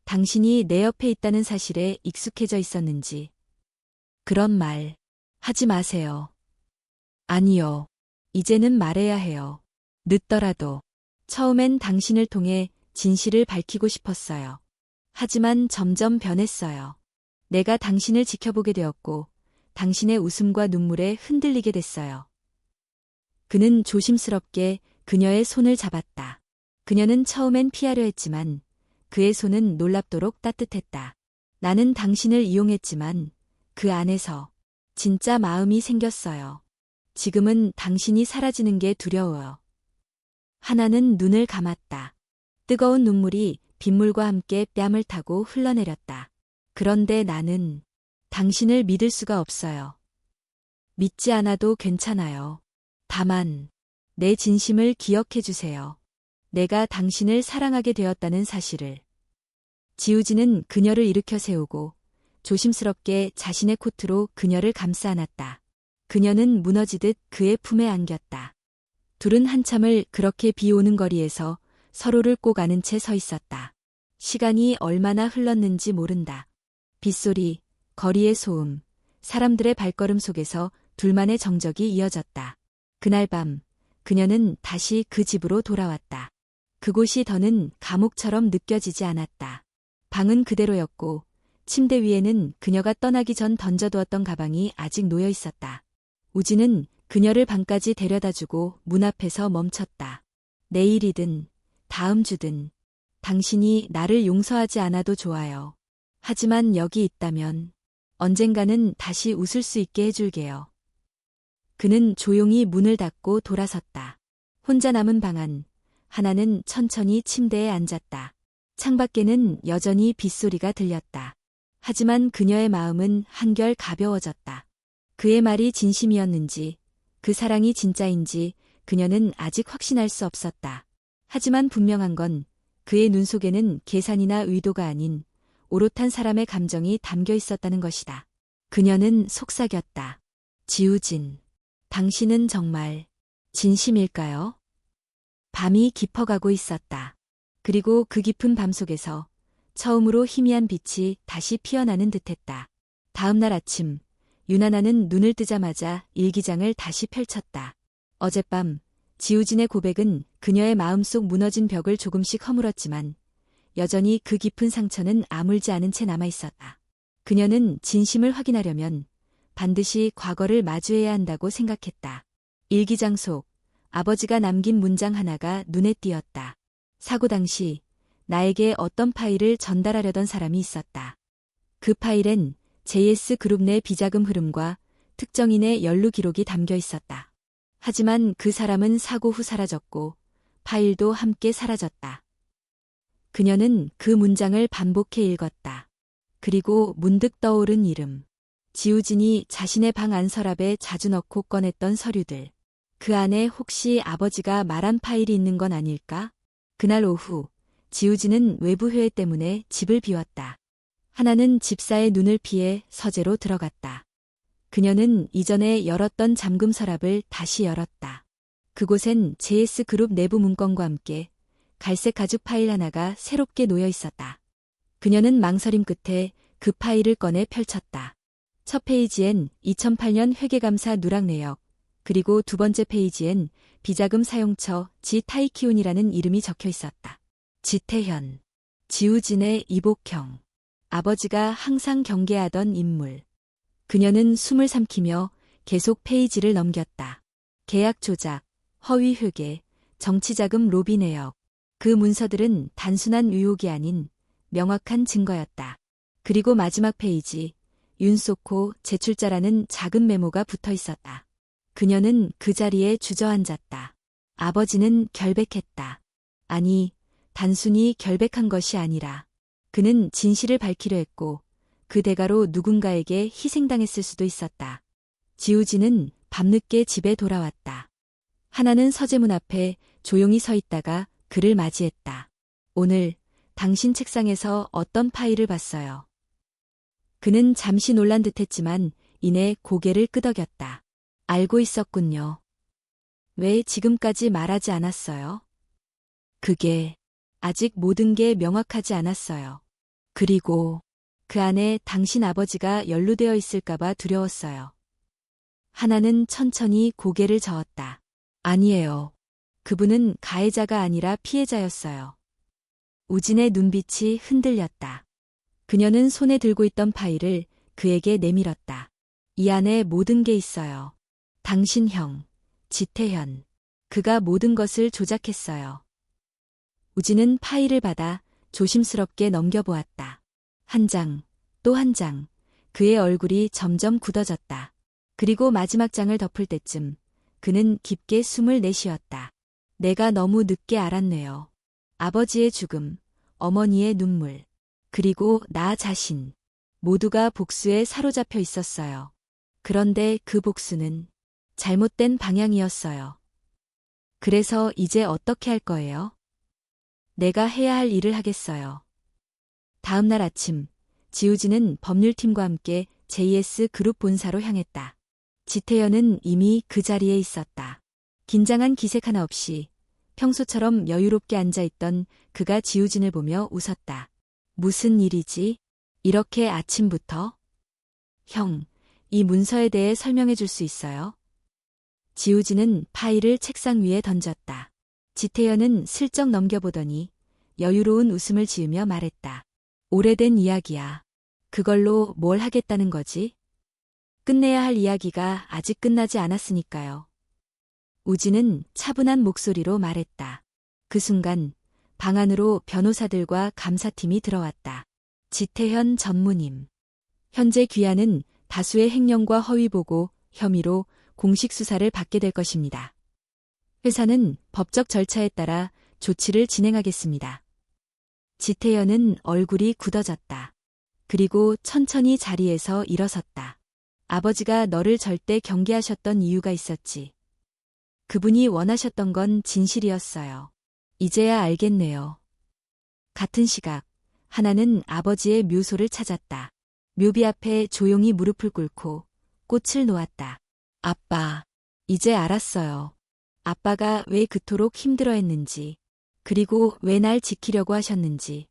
[SPEAKER 1] 당신이 내 옆에 있다는 사실에 익숙해져 있었는지. 그런 말 하지 마세요. 아니요. 이제는 말해야 해요. 늦더라도. 처음엔 당신을 통해 진실을 밝히고 싶었어요. 하지만 점점 변했어요. 내가 당신을 지켜보게 되었고 당신의 웃음과 눈물에 흔들리게 됐어요. 그는 조심스럽게 그녀의 손을 잡았다. 그녀는 처음엔 피하려 했지만 그의 손은 놀랍도록 따뜻했다. 나는 당신을 이용했지만 그 안에서 진짜 마음이 생겼어요. 지금은 당신이 사라지는 게 두려워요. 하나는 눈을 감았다. 뜨거운 눈물이 빗물과 함께 뺨을 타고 흘러내렸다. 그런데 나는 당신을 믿을 수가 없어요. 믿지 않아도 괜찮아요. 다만 내 진심을 기억해 주세요. 내가 당신을 사랑하게 되었다는 사실을. 지우지는 그녀를 일으켜 세우고 조심스럽게 자신의 코트로 그녀를 감싸 안았다. 그녀는 무너지듯 그의 품에 안겼다. 둘은 한참을 그렇게 비 오는 거리에서 서로를 꼭 안은 채 서 있었다. 시간이 얼마나 흘렀는지 모른다. 빗소리, 거리의 소음, 사람들의 발걸음 속에서 둘만의 정적이 이어졌다. 그날 밤 그녀는 다시 그 집으로 돌아왔다. 그곳이 더는 감옥처럼 느껴지지 않았다. 방은 그대로였고 침대 위에는 그녀가 떠나기 전 던져두었던 가방이 아직 놓여 있었다. 우진은 그녀를 방까지 데려다주고 문 앞에서 멈췄다. 내일이든 다음 주든 당신이 나를 용서하지 않아도 좋아요. 하지만 여기 있다면 언젠가는 다시 웃을 수 있게 해줄게요. 그는 조용히 문을 닫고 돌아섰다. 혼자 남은 방 안, 하나는 천천히 침대에 앉았다. 창밖에는 여전히 빗소리가 들렸다. 하지만 그녀의 마음은 한결 가벼워졌다. 그의 말이 진심이었는지, 그 사랑이 진짜인지 그녀는 아직 확신할 수 없었다. 하지만 분명한 건 그의 눈 속에는 계산이나 의도가 아닌 오롯한 사람의 감정이 담겨 있었다는 것이다. 그녀는 속삭였다. 지우진, 당신은 정말 진심일까요? 밤이 깊어가고 있었다. 그리고 그 깊은 밤 속에서 처음으로 희미한 빛이 다시 피어나는 듯했다. 다음 날 아침, 윤하나는 눈을 뜨자마자 일기장을 다시 펼쳤다. 어젯밤 지우진의 고백은 그녀의 마음속 무너진 벽을 조금씩 허물었지만 여전히 그 깊은 상처는 아물지 않은 채 남아있었다. 그녀는 진심을 확인하려면 반드시 과거를 마주해야 한다고 생각했다. 일기장 속 아버지가 남긴 문장 하나가 눈에 띄었다. 사고 당시 나에게 어떤 파일을 전달하려던 사람이 있었다. 그 파일엔 JS그룹 내 비자금 흐름과 특정인의 연루 기록이 담겨 있었다. 하지만 그 사람은 사고 후 사라졌고 파일도 함께 사라졌다. 그녀는 그 문장을 반복해 읽었다. 그리고 문득 떠오른 이름. 지우진이 자신의 방 안 서랍에 자주 넣고 꺼냈던 서류들. 그 안에 혹시 아버지가 말한 파일이 있는 건 아닐까? 그날 오후 지우진은 외부 회의 때문에 집을 비웠다. 하나는 집사의 눈을 피해 서재로 들어갔다. 그녀는 이전에 열었던 잠금 서랍을 다시 열었다. 그곳엔 JS그룹 내부 문건과 함께 갈색 가죽 파일 하나가 새롭게 놓여 있었다. 그녀는 망설임 끝에 그 파일을 꺼내 펼쳤다. 첫 페이지엔 2008년 회계감사 누락 내역, 그리고 두 번째 페이지엔 비자금 사용처 지 타이키운이라는 이름이 적혀 있었다. 지태현, 지우진의 이복형, 아버지가 항상 경계하던 인물. 그녀는 숨을 삼키며 계속 페이지를 넘겼다. 계약 조작, 허위 회계, 정치자금 로비 내역. 그 문서들은 단순한 의혹이 아닌 명확한 증거였다. 그리고 마지막 페이지, 윤소코 제출자라는 작은 메모가 붙어 있었다. 그녀는 그 자리에 주저앉았다. 아버지는 결백했다. 아니, 단순히 결백한 것이 아니라 그는 진실을 밝히려 했고 그 대가로 누군가에게 희생당했을 수도 있었다. 지우지는 밤늦게 집에 돌아왔다. 하나는 서재문 앞에 조용히 서 있다가 그를 맞이했다. 오늘 당신 책상에서 어떤 파일을 봤어요? 그는 잠시 놀란 듯했지만 이내 고개를 끄덕였다. 알고 있었군요. 왜 지금까지 말하지 않았어요? 그게 아직 모든 게 명확하지 않았어요. 그리고 그 안에 당신 아버지가 연루되어 있을까봐 두려웠어요. 하나는 천천히 고개를 저었다. 아니에요. 그분은 가해자가 아니라 피해자였어요. 우진의 눈빛이 흔들렸다. 그녀는 손에 들고 있던 파일을 그에게 내밀었다. 이 안에 모든 게 있어요. 당신 형, 지태현. 그가 모든 것을 조작했어요. 우진은 파일을 받아 조심스럽게 넘겨보았다. 한 장, 또 한 장. 그의 얼굴이 점점 굳어졌다. 그리고 마지막 장을 덮을 때쯤 그는 깊게 숨을 내쉬었다. 내가 너무 늦게 알았네요. 아버지의 죽음, 어머니의 눈물, 그리고 나 자신. 모두가 복수에 사로잡혀 있었어요. 그런데 그 복수는 잘못된 방향이었어요. 그래서 이제 어떻게 할 거예요? 내가 해야 할 일을 하겠어요. 다음 날 아침, 지우진은 법률팀과 함께 JS 그룹 본사로 향했다. 지태현은 이미 그 자리에 있었다. 긴장한 기색 하나 없이 평소처럼 여유롭게 앉아있던 그가 지우진을 보며 웃었다. 무슨 일이지? 이렇게 아침부터? 형, 이 문서에 대해 설명해 줄 수 있어요? 지우진은 파일을 책상 위에 던졌다. 지태현은 슬쩍 넘겨보더니 여유로운 웃음을 지으며 말했다. 오래된 이야기야. 그걸로 뭘 하겠다는 거지? 끝내야 할 이야기가 아직 끝나지 않았으니까요. 우진은 차분한 목소리로 말했다. 그 순간 방 안으로 변호사들과 감사팀이 들어왔다. 지태현 전무님. 현재 귀하는 다수의 횡령과 허위보고 혐의로 공식 수사를 받게 될 것입니다. 회사는 법적 절차에 따라 조치를 진행하겠습니다. 지태현은 얼굴이 굳어졌다. 그리고 천천히 자리에서 일어섰다. 아버지가 너를 절대 경계하셨던 이유가 있었지. 그분이 원하셨던 건 진실이었어요. 이제야 알겠네요. 같은 시각, 하나는 아버지의 묘소를 찾았다. 묘비 앞에 조용히 무릎을 꿇고 꽃을 놓았다. 아빠, 이제 알았어요. 아빠가 왜 그토록 힘들어했는지, 그리고 왜 날 지키려고 하셨는지.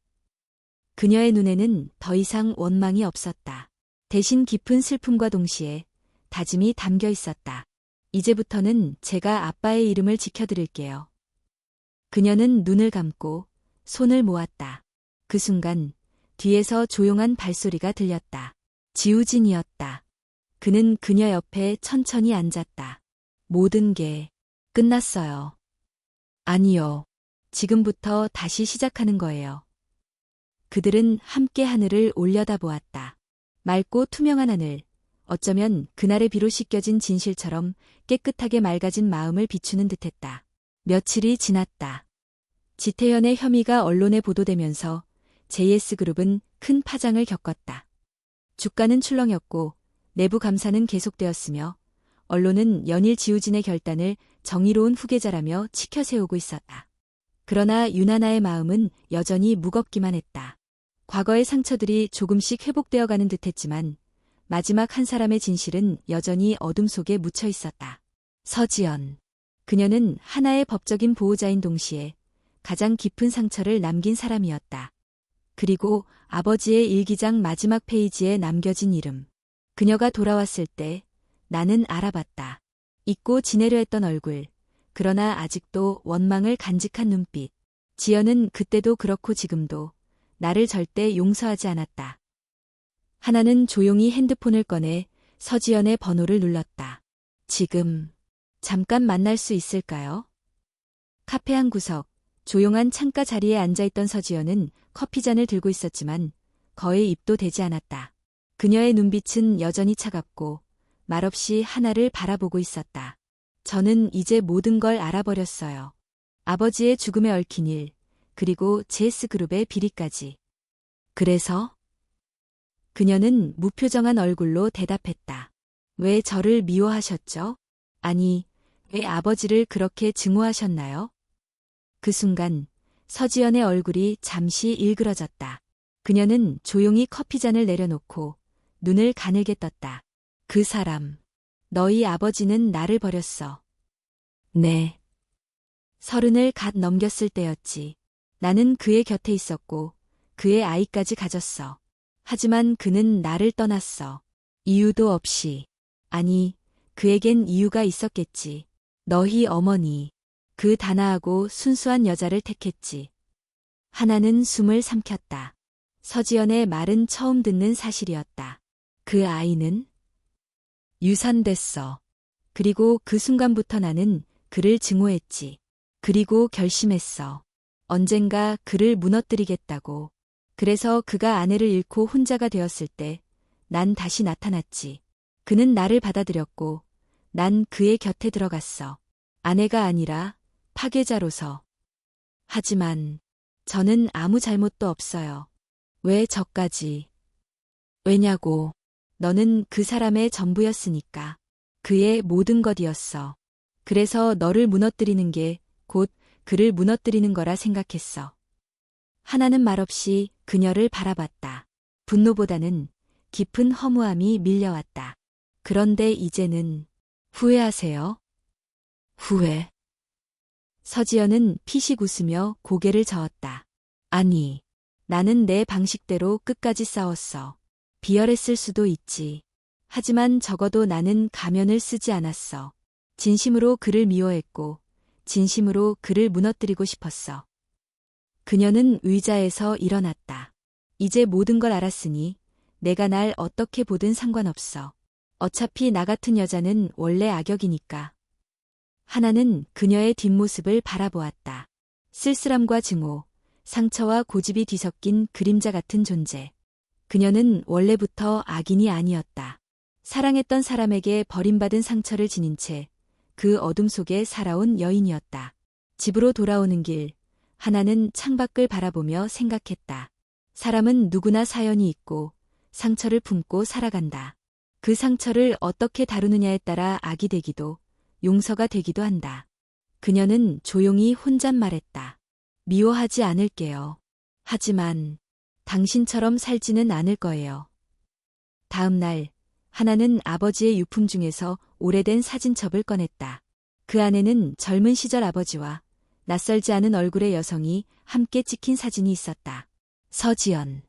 [SPEAKER 1] 그녀의 눈에는 더 이상 원망이 없었다. 대신 깊은 슬픔과 동시에 다짐이 담겨 있었다. 이제부터는 제가 아빠의 이름을 지켜드릴게요. 그녀는 눈을 감고 손을 모았다. 그 순간 뒤에서 조용한 발소리가 들렸다. 지우진이었다. 그는 그녀 옆에 천천히 앉았다. 모든 게 끝났어요. 아니요. 지금부터 다시 시작하는 거예요. 그들은 함께 하늘을 올려다보았다. 맑고 투명한 하늘, 어쩌면 그날의 비로 씻겨진 진실처럼 깨끗하게 맑아진 마음을 비추는 듯했다. 며칠이 지났다. 지태현의 혐의가 언론에 보도되면서 JS그룹은 큰 파장을 겪었다. 주가는 출렁였고 내부 감사는 계속되었으며 언론은 연일 지우진의 결단을 정의로운 후계자라며 치켜세우고 있었다. 그러나 윤하나의 마음은 여전히 무겁기만 했다. 과거의 상처들이 조금씩 회복되어가는 듯했지만 마지막 한 사람의 진실은 여전히 어둠 속에 묻혀 있었다. 서지연. 그녀는 하나의 법적인 보호자인 동시에 가장 깊은 상처를 남긴 사람이었다. 그리고 아버지의 일기장 마지막 페이지에 남겨진 이름. 그녀가 돌아왔을 때 나는 알아봤다. 잊고 지내려 했던 얼굴. 그러나 아직도 원망을 간직한 눈빛. 지연은 그때도 그렇고 지금도 나를 절대 용서하지 않았다. 하나는 조용히 핸드폰을 꺼내 서지연의 번호를 눌렀다. 지금 잠깐 만날 수 있을까요? 카페 한 구석, 조용한 창가 자리에 앉아있던 서지연은 커피잔을 들고 있었지만 거의 입도 대지 않았다. 그녀의 눈빛은 여전히 차갑고 말없이 하나를 바라보고 있었다. 저는 이제 모든 걸 알아버렸어요. 아버지의 죽음에 얽힌 일, 그리고 JS그룹의 비리까지. 그래서? 그녀는 무표정한 얼굴로 대답했다. 왜 저를 미워하셨죠? 아니, 왜 아버지를 그렇게 증오하셨나요? 그 순간 서지연의 얼굴이 잠시 일그러졌다. 그녀는 조용히 커피잔을 내려놓고 눈을 가늘게 떴다. 그 사람, 너희 아버지는 나를 버렸어. 네. 30을 갓 넘겼을 때였지. 나는 그의 곁에 있었고 그의 아이까지 가졌어. 하지만 그는 나를 떠났어. 이유도 없이. 아니, 그에겐 이유가 있었겠지. 너희 어머니. 그 단아하고 순수한 여자를 택했지. 하나는 숨을 삼켰다. 서지연의 말은 처음 듣는 사실이었다. 그 아이는? 유산됐어. 그리고 그 순간부터 나는 그를 증오했지. 그리고 결심했어. 언젠가 그를 무너뜨리겠다고. 그래서 그가 아내를 잃고 혼자가 되었을 때 난 다시 나타났지. 그는 나를 받아들였고 난 그의 곁에 들어갔어. 아내가 아니라 파괴자로서. 하지만 저는 아무 잘못도 없어요. 왜 저까지? 왜냐고. 너는 그 사람의 전부였으니까. 그의 모든 것이었어. 그래서 너를 무너뜨리는 게 곧 그를 무너뜨리는 거라 생각했어. 하나는 말없이 그녀를 바라봤다. 분노보다는 깊은 허무함이 밀려왔다. 그런데 이제는 후회하세요? 후회. 서지연은 피식 웃으며 고개를 저었다. 아니, 나는 내 방식대로 끝까지 싸웠어. 비열했을 수도 있지. 하지만 적어도 나는 가면을 쓰지 않았어. 진심으로 그를 미워했고 진심으로 그를 무너뜨리고 싶었어. 그녀는 의자에서 일어났다. 이제 모든 걸 알았으니 내가 날 어떻게 보든 상관없어. 어차피 나 같은 여자는 원래 악역이니까. 하나는 그녀의 뒷모습을 바라보았다. 쓸쓸함과 증오, 상처와 고집이 뒤섞인 그림자 같은 존재. 그녀는 원래부터 악인이 아니었다. 사랑했던 사람에게 버림받은 상처를 지닌 채 그 어둠 속에 살아온 여인이었다. 집으로 돌아오는 길, 하나는 창밖을 바라보며 생각했다. 사람은 누구나 사연이 있고 상처를 품고 살아간다. 그 상처를 어떻게 다루느냐에 따라 악이 되기도 용서가 되기도 한다. 그녀는 조용히 혼잣말했다. 미워하지 않을게요. 하지만 당신처럼 살지는 않을 거예요. 다음 날 하나는 아버지의 유품 중에서 오래된 사진첩을 꺼냈다. 그 안에는 젊은 시절 아버지와 낯설지 않은 얼굴의 여성이 함께 찍힌 사진이 있었다. 서지연.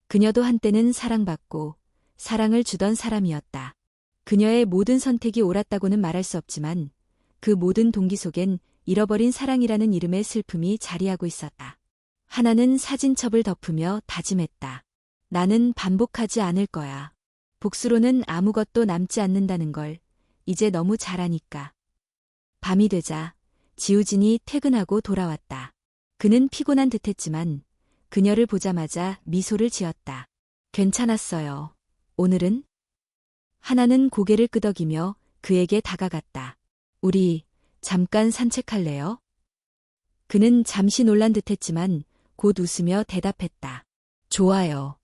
[SPEAKER 1] 그녀도 한때는 사랑받고 사랑을 주던 사람이었다. 그녀의 모든 선택이 옳았다고는 말할 수 없지만 그 모든 동기 속엔 잃어버린 사랑이라는 이름의 슬픔이 자리하고 있었다. 하나는 사진첩을 덮으며 다짐했다. 나는 반복하지 않을 거야. 복수로는 아무것도 남지 않는다는 걸 이제 너무 잘 아니까. 밤이 되자 지우진이 퇴근하고 돌아왔다. 그는 피곤한 듯했지만 그녀를 보자마자 미소를 지었다. 괜찮았어요. 오늘은? 하나는 고개를 끄덕이며 그에게 다가갔다. 우리 잠깐 산책할래요? 그는 잠시 놀란 듯했지만 곧 웃으며 대답했다. 좋아요.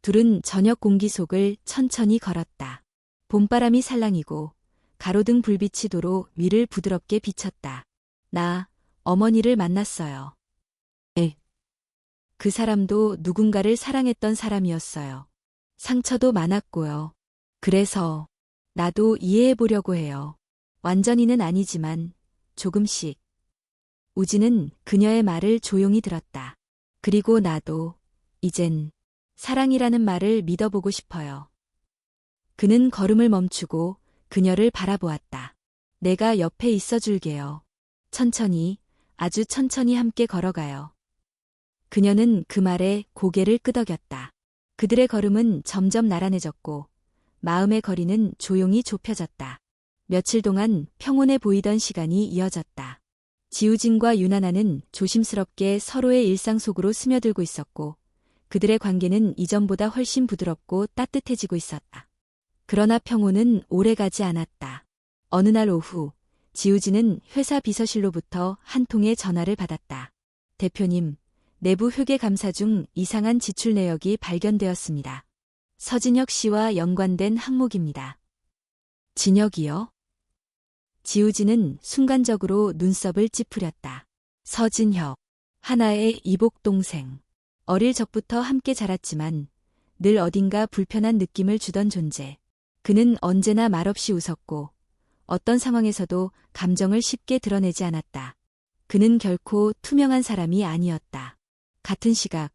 [SPEAKER 1] 둘은 저녁 공기 속을 천천히 걸었다. 봄바람이 살랑이고 가로등 불빛이 도로 위를 부드럽게 비쳤다. 나 어머니를 만났어요. 그 사람도 누군가를 사랑했던 사람이었어요. 상처도 많았고요. 그래서 나도 이해해보려고 해요. 완전히는 아니지만 조금씩. 우진은 그녀의 말을 조용히 들었다. 그리고 나도 이젠 사랑이라는 말을 믿어보고 싶어요. 그는 걸음을 멈추고 그녀를 바라보았다. 내가 옆에 있어줄게요. 천천히, 아주 천천히 함께 걸어가요. 그녀는 그 말에 고개를 끄덕였다. 그들의 걸음은 점점 나란해졌고 마음의 거리는 조용히 좁혀졌다. 며칠 동안 평온해 보이던 시간이 이어졌다. 지우진과 유나나는 조심스럽게 서로의 일상 속으로 스며들고 있었고, 그들의 관계는 이전보다 훨씬 부드럽고 따뜻해지고 있었다. 그러나 평온은 오래가지 않았다. 어느 날 오후, 지우진은 회사 비서실로부터 한 통의 전화를 받았다. 대표님, 내부 회계 감사 중 이상한 지출 내역이 발견되었습니다. 서진혁 씨와 연관된 항목입니다. 진혁이요? 지우진은 순간적으로 눈썹을 찌푸렸다. 서진혁, 하나의 이복 동생. 어릴 적부터 함께 자랐지만 늘 어딘가 불편한 느낌을 주던 존재. 그는 언제나 말없이 웃었고 어떤 상황에서도 감정을 쉽게 드러내지 않았다. 그는 결코 투명한 사람이 아니었다. 같은 시각,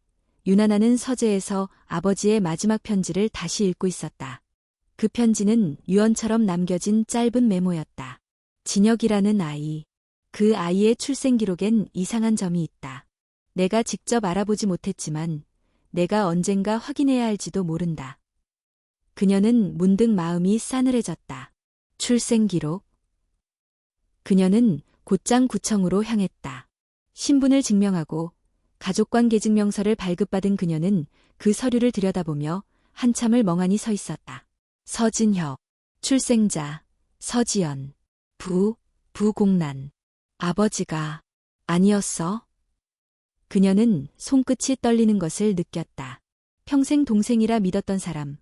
[SPEAKER 1] 유나나는 서재에서 아버지의 마지막 편지를 다시 읽고 있었다. 그 편지는 유언처럼 남겨진 짧은 메모였다. 진혁이라는 아이. 그 아이의 출생 기록엔 이상한 점이 있다. 내가 직접 알아보지 못했지만 내가 언젠가 확인해야 할지도 모른다. 그녀는 문득 마음이 싸늘해졌다. 출생 기록? 그녀는 곧장 구청으로 향했다. 신분을 증명하고 가족관계 증명서를 발급받은 그녀는 그 서류를 들여다보며 한참을 멍하니 서 있었다. 서진혁, 출생자, 서지연, 부공란. 아버지가 아니었어? 그녀는 손끝이 떨리는 것을 느꼈다. 평생 동생이라 믿었던 사람,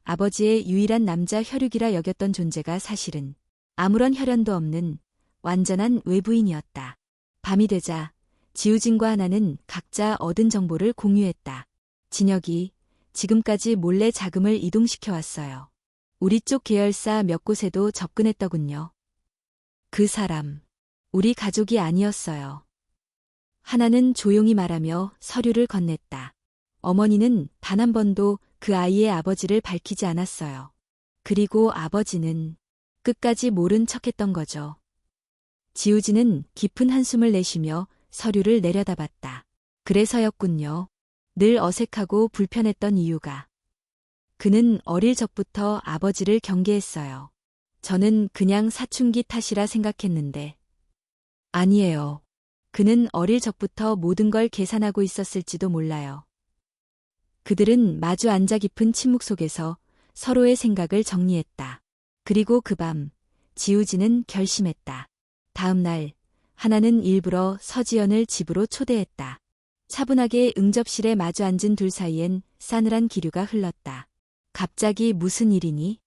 [SPEAKER 1] 아버지의 유일한 남자 혈육이라 여겼던 존재가 사실은 아무런 혈연도 없는 완전한 외부인이었다. 밤이 되자 지우진과 하나는 각자 얻은 정보를 공유했다. 진혁이 지금까지 몰래 자금을 이동시켜 왔어요. 우리 쪽 계열사 몇 곳에도 접근했더군요. 그 사람, 우리 가족이 아니었어요. 하나는 조용히 말하며 서류를 건넸다. 어머니는 단 한 번도 그 아이의 아버지를 밝히지 않았어요. 그리고 아버지는 끝까지 모른 척했던 거죠. 지우진은 깊은 한숨을 내쉬며 서류를 내려다봤다. 그래서였군요. 늘 어색하고 불편했던 이유가. 그는 어릴 적부터 아버지를 경계했어요. 저는 그냥 사춘기 탓이라 생각했는데. 아니에요. 그는 어릴 적부터 모든 걸 계산하고 있었을지도 몰라요. 그들은 마주 앉아 깊은 침묵 속에서 서로의 생각을 정리했다. 그리고 그 밤, 지우진은 결심했다. 다음 날, 하나는 일부러 서지연을 집으로 초대했다. 차분하게 응접실에 마주 앉은 둘 사이엔 싸늘한 기류가 흘렀다. 갑자기 무슨 일이니?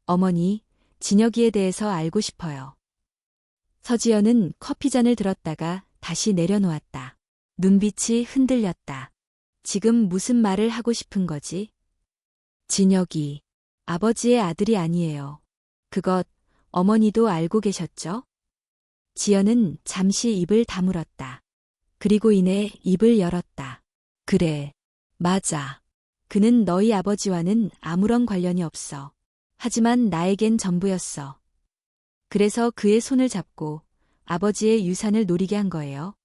[SPEAKER 1] 어머니, 진혁이에 대해서 알고 싶어요. 서지연은 커피잔을 들었다가 다시 내려놓았다. 눈빛이 흔들렸다. 지금 무슨 말을 하고 싶은 거지? 진혁이 아버지의 아들이 아니에요. 그것 어머니도 알고 계셨죠? 지연은 잠시 입을 다물었다. 그리고 이내 입을 열었다. 그래, 맞아. 그는 너희 아버지와는 아무런 관련이 없어. 하지만 나에겐 전부였어. 그래서 그의 손을 잡고 아버지의 유산을 노리게 한 거예요.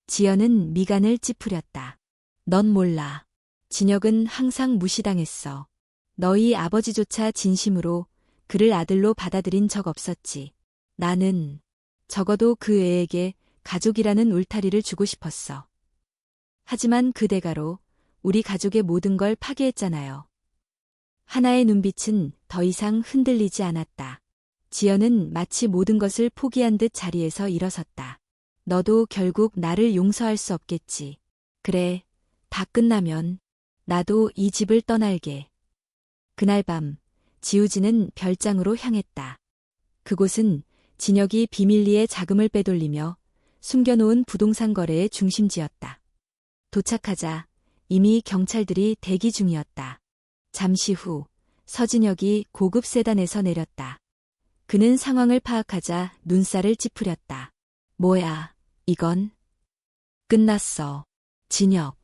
[SPEAKER 1] 지연은 미간을 찌푸렸다. 넌 몰라. 진혁은 항상 무시당했어. 너희 아버지조차 진심으로 그를 아들로 받아들인 적 없었지. 나는 적어도 그 애에게 가족이라는 울타리를 주고 싶었어. 하지만 그 대가로 우리 가족의 모든 걸 파괴했잖아요. 하나의 눈빛은 더 이상 흔들리지 않았다. 지연은 마치 모든 것을 포기한 듯 자리에서 일어섰다. 너도 결국 나를 용서할 수 없겠지. 그래, 다 끝나면 나도 이 집을 떠날게. 그날 밤, 지우진은 별장으로 향했다. 그곳은 진혁이 비밀리에 자금을 빼돌리며 숨겨놓은 부동산 거래의 중심지였다. 도착하자 이미 경찰들이 대기 중이었다. 잠시 후 서진혁이 고급 세단에서 내렸다. 그는 상황을 파악하자 눈살을 찌푸렸다. 뭐야, 이건? 끝났어. 진혁.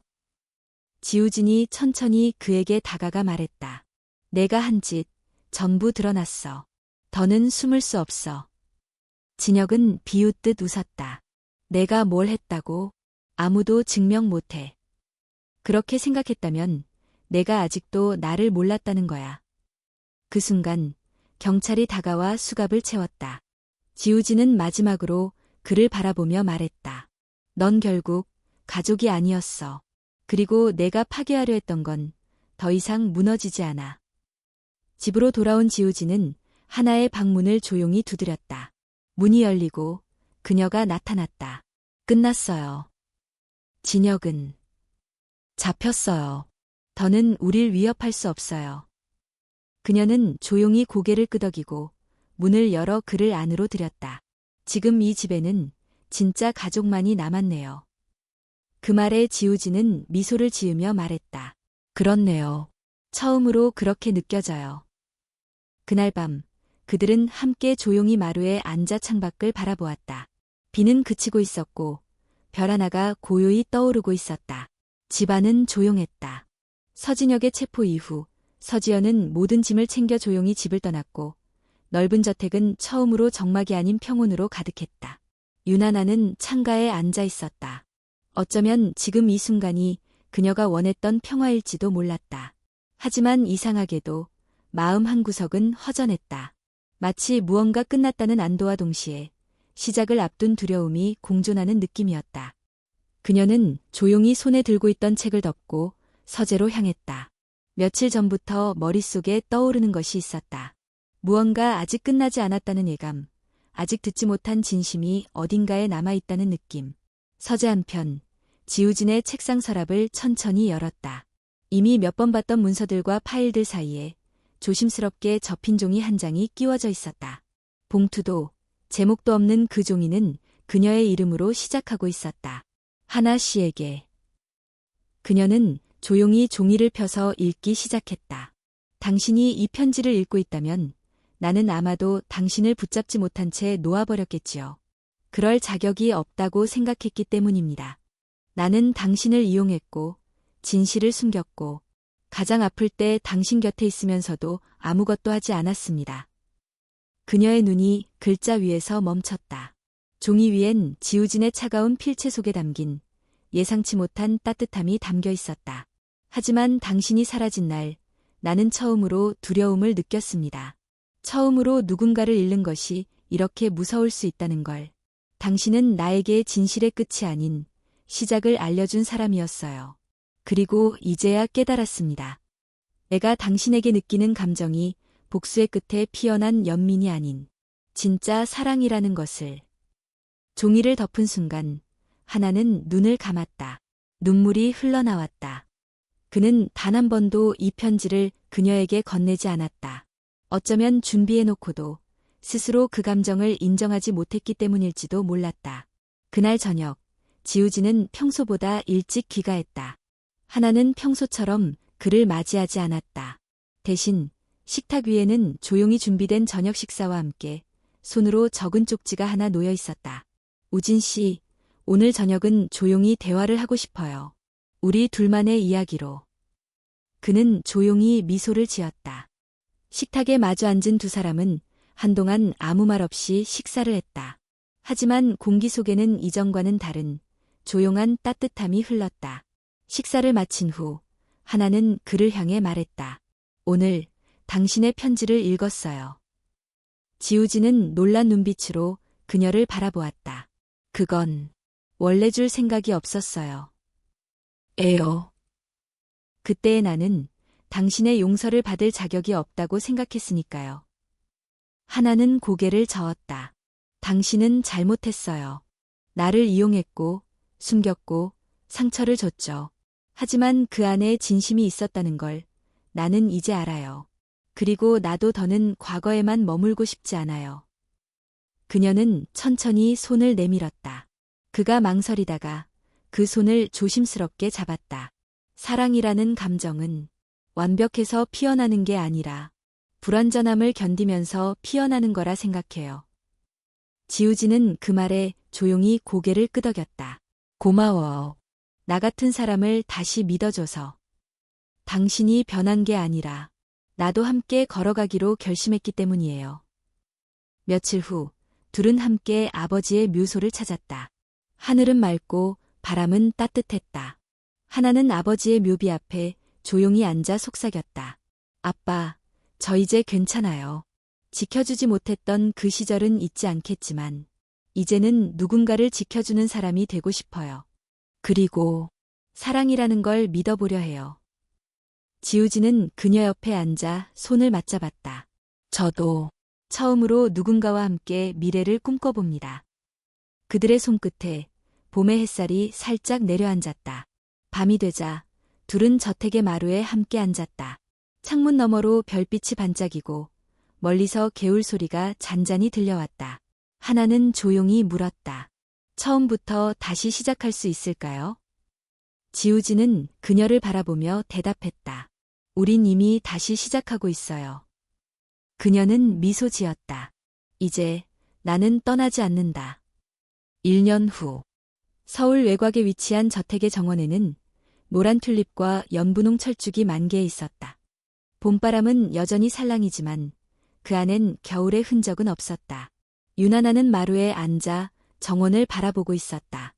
[SPEAKER 1] 지우진이 천천히 그에게 다가가 말했다. 내가 한 짓 전부 드러났어. 더는 숨을 수 없어. 진혁은 비웃듯 웃었다. 내가 뭘 했다고? 아무도 증명 못해. 그렇게 생각했다면 내가 아직도 나를 몰랐다는 거야. 그 순간 경찰이 다가와 수갑을 채웠다. 지우진은 마지막으로 그를 바라보며 말했다. 넌 결국 가족이 아니었어. 그리고 내가 파괴하려 했던 건 더 이상 무너지지 않아. 집으로 돌아온 지우진은 하나의 방문을 조용히 두드렸다. 문이 열리고 그녀가 나타났다. 끝났어요. 진혁은 잡혔어요. 더는 우릴 위협할 수 없어요. 그녀는 조용히 고개를 끄덕이고 문을 열어 그를 안으로 들였다. 지금 이 집에는 진짜 가족만이 남았네요. 그 말에 지우진은 미소를 지으며 말했다. 그렇네요. 처음으로 그렇게 느껴져요. 그날 밤 그들은 함께 조용히 마루에 앉아 창밖을 바라보았다. 비는 그치고 있었고 별 하나가 고요히 떠오르고 있었다. 집안은 조용했다. 서진혁의 체포 이후 서지연은 모든 짐을 챙겨 조용히 집을 떠났고 넓은 저택은 처음으로 적막이 아닌 평온으로 가득했다. 유나나는 창가에 앉아 있었다. 어쩌면 지금 이 순간이 그녀가 원했던 평화일지도 몰랐다. 하지만 이상하게도 마음 한구석은 허전했다. 마치 무언가 끝났다는 안도와 동시에 시작을 앞둔 두려움이 공존하는 느낌이었다. 그녀는 조용히 손에 들고 있던 책을 덮고 서재로 향했다. 며칠 전부터 머릿속에 떠오르는 것이 있었다. 무언가 아직 끝나지 않았다는 예감, 아직 듣지 못한 진심이 어딘가에 남아있다는 느낌. 서재 한편, 지우진의 책상 서랍을 천천히 열었다. 이미 몇 번 봤던 문서들과 파일들 사이에 조심스럽게 접힌 종이 한 장이 끼워져 있었다. 봉투도 제목도 없는 그 종이는 그녀의 이름으로 시작하고 있었다. 하나 씨에게. 그녀는 조용히 종이를 펴서 읽기 시작했다. 당신이 이 편지를 읽고 있다면 나는 아마도 당신을 붙잡지 못한 채 놓아버렸겠지요. 그럴 자격이 없다고 생각했기 때문입니다. 나는 당신을 이용했고 진실을 숨겼고 가장 아플 때 당신 곁에 있으면서도 아무것도 하지 않았습니다. 그녀의 눈이 글자 위에서 멈췄다. 종이 위엔 지우진의 차가운 필체 속에 담긴 예상치 못한 따뜻함이 담겨 있었다. 하지만 당신이 사라진 날 나는 처음으로 두려움을 느꼈습니다. 처음으로 누군가를 잃는 것이 이렇게 무서울 수 있다는 걸. 당신은 나에게 진실의 끝이 아닌 시작을 알려준 사람이었어요. 그리고 이제야 깨달았습니다. 내가 당신에게 느끼는 감정이 복수의 끝에 피어난 연민이 아닌 진짜 사랑이라는 것을. 종이를 덮은 순간 하나는 눈을 감았다. 눈물이 흘러나왔다. 그는 단 한 번도 이 편지를 그녀에게 건네지 않았다. 어쩌면 준비해놓고도 스스로 그 감정을 인정하지 못했기 때문일지도 몰랐다. 그날 저녁, 지우진은 평소보다 일찍 귀가했다. 하나는 평소처럼 그를 맞이하지 않았다. 대신 식탁 위에는 조용히 준비된 저녁 식사와 함께 손으로 적은 쪽지가 하나 놓여 있었다. 우진 씨, 오늘 저녁은 조용히 대화를 하고 싶어요. 우리 둘만의 이야기로. 그는 조용히 미소를 지었다. 식탁에 마주 앉은 두 사람은 한동안 아무 말 없이 식사를 했다. 하지만 공기 속에는 이전과는 다른 조용한 따뜻함이 흘렀다. 식사를 마친 후 하나는 그를 향해 말했다. 오늘 당신의 편지를 읽었어요. 지우진은 놀란 눈빛으로 그녀를 바라보았다. 그건 원래 줄 생각이 없었어요. 에요. 그때의 나는 당신의 용서를 받을 자격이 없다고 생각했으니까요. 하나는 고개를 저었다. 당신은 잘못했어요. 나를 이용했고, 숨겼고, 상처를 줬죠. 하지만 그 안에 진심이 있었다는 걸 나는 이제 알아요. 그리고 나도 더는 과거에만 머물고 싶지 않아요. 그녀는 천천히 손을 내밀었다. 그가 망설이다가 그 손을 조심스럽게 잡았다. 사랑이라는 감정은 완벽해서 피어나는 게 아니라 불완전함을 견디면서 피어나는 거라 생각해요. 지우진은 그 말에 조용히 고개를 끄덕였다. 고마워. 나 같은 사람을 다시 믿어줘서. 당신이 변한 게 아니라 나도 함께 걸어가기로 결심했기 때문이에요. 며칠 후 둘은 함께 아버지의 묘소를 찾았다. 하늘은 맑고 바람은 따뜻했다. 하나는 아버지의 묘비 앞에 조용히 앉아 속삭였다. 아빠, 저 이제 괜찮아요. 지켜주지 못했던 그 시절은 잊지 않겠지만, 이제는 누군가를 지켜주는 사람이 되고 싶어요. 그리고 사랑이라는 걸 믿어보려 해요. 지우지는 그녀 옆에 앉아 손을 맞잡았다. 저도 처음으로 누군가와 함께 미래를 꿈꿔봅니다. 그들의 손끝에 봄의 햇살이 살짝 내려앉았다. 밤이 되자 둘은 저택의 마루에 함께 앉았다. 창문 너머로 별빛이 반짝이고 멀리서 개울 소리가 잔잔히 들려왔다. 하나는 조용히 물었다. 처음부터 다시 시작할 수 있을까요? 지우지는 그녀를 바라보며 대답했다. 우린 이미 다시 시작하고 있어요. 그녀는 미소 지었다. 이제 나는 떠나지 않는다. 1년 후, 서울 외곽에 위치한 저택의 정원에는 노란 튤립과 연분홍 철쭉이 만개해 있었다. 봄바람은 여전히 살랑이지만 그 안엔 겨울의 흔적은 없었다. 유나나는 마루에 앉아 정원을 바라보고 있었다.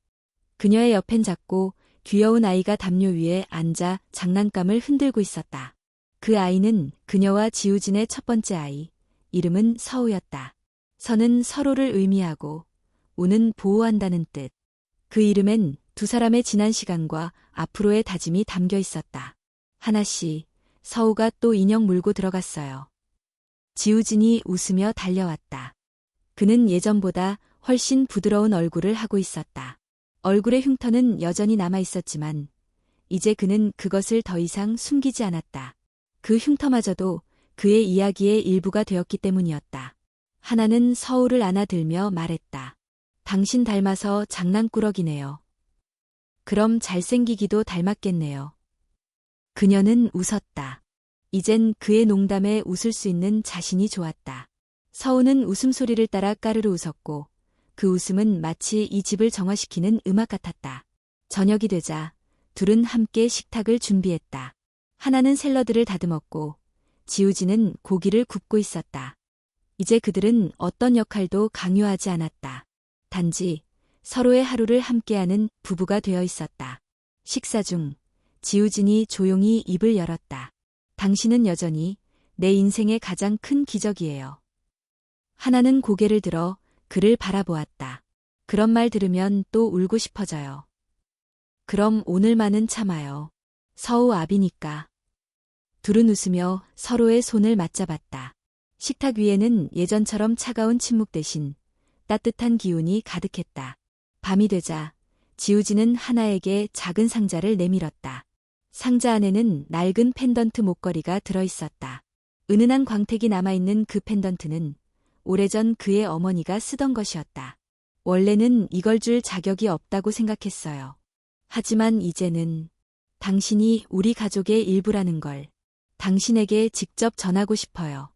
[SPEAKER 1] 그녀의 옆엔 작고 귀여운 아이가 담요 위에 앉아 장난감을 흔들고 있었다. 그 아이는 그녀와 지우진의 첫 번째 아이, 이름은 서우였다. 서는 서로를 의미하고 우는 보호한다는 뜻. 그 이름엔 두 사람의 지난 시간과 앞으로의 다짐이 담겨 있었다. 하나씩 서우가 또 인형 물고 들어갔어요. 지우진이 웃으며 달려왔다. 그는 예전보다 훨씬 부드러운 얼굴을 하고 있었다. 얼굴의 흉터는 여전히 남아 있었지만 이제 그는 그것을 더 이상 숨기지 않았다. 그 흉터마저도 그의 이야기의 일부가 되었기 때문이었다. 하나는 서우를 안아들며 말했다. 당신 닮아서 장난꾸러기네요. 그럼 잘생기기도 닮았겠네요. 그녀는 웃었다. 이젠 그의 농담에 웃을 수 있는 자신이 좋았다. 서우는 웃음소리를 따라 까르르 웃었고 그 웃음은 마치 이 집을 정화시키는 음악 같았다. 저녁이 되자 둘은 함께 식탁을 준비했다. 하나는 샐러드를 다듬었고 지우지는 고기를 굽고 있었다. 이제 그들은 어떤 역할도 강요하지 않았다. 단지 서로의 하루를 함께하는 부부가 되어 있었다. 식사 중 지우진이 조용히 입을 열었다. 당신은 여전히 내 인생의 가장 큰 기적이에요. 하나는 고개를 들어 그를 바라보았다. 그런 말 들으면 또 울고 싶어져요. 그럼 오늘만은 참아요. 서우 아비니까. 둘은 웃으며 서로의 손을 맞잡았다. 식탁 위에는 예전처럼 차가운 침묵 대신 따뜻한 기운이 가득했다. 밤이 되자 지우지는 하나에게 작은 상자를 내밀었다. 상자 안에는 낡은 펜던트 목걸이가 들어있었다. 은은한 광택이 남아있는 그 펜던트는 오래전 그의 어머니가 쓰던 것이었다. 원래는 이걸 줄 자격이 없다고 생각했어요. 하지만 이제는 당신이 우리 가족의 일부라는 걸 당신에게 직접 전하고 싶어요.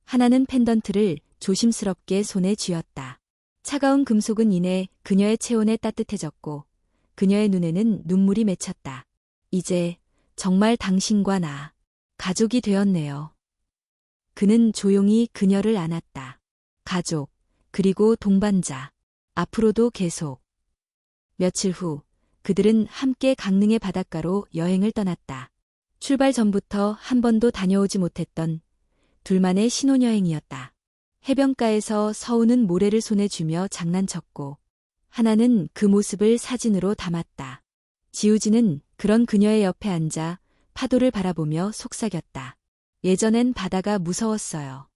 [SPEAKER 1] 하나는 펜던트를 조심스럽게 손에 쥐었다. 차가운 금속은 이내 그녀의 체온에 따뜻해졌고 그녀의 눈에는 눈물이 맺혔다. 이제 정말 당신과 나 가족이 되었네요. 그는 조용히 그녀를 안았다. 가족, 그리고 동반자. 앞으로도 계속. 며칠 후 그들은 함께 강릉의 바닷가로 여행을 떠났다. 출발 전부터 한 번도 다녀오지 못했던 둘만의 신혼여행이었다. 해변가에서 서우는 모래를 손에 쥐며 장난쳤고 하나는 그 모습을 사진으로 담았다. 지우지는 그런 그녀의 옆에 앉아 파도를 바라보며 속삭였다. 예전엔 바다가 무서웠어요.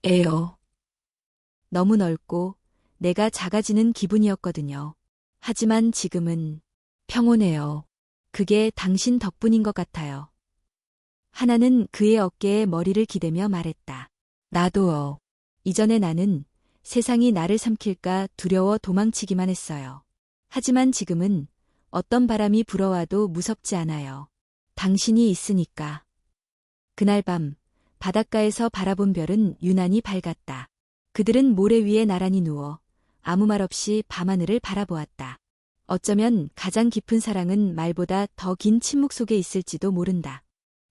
[SPEAKER 1] 에요. 너무 넓고 내가 작아지는 기분이었거든요. 하지만 지금은 평온해요. 그게 당신 덕분인 것 같아요. 하나는 그의 어깨에 머리를 기대며 말했다. 나도요. 이전에 나는 세상이 나를 삼킬까 두려워 도망치기만 했어요. 하지만 지금은 어떤 바람이 불어와도 무섭지 않아요. 당신이 있으니까. 그날 밤 바닷가에서 바라본 별은 유난히 밝았다. 그들은 모래 위에 나란히 누워 아무 말 없이 밤하늘을 바라보았다. 어쩌면 가장 깊은 사랑은 말보다 더 긴 침묵 속에 있을지도 모른다.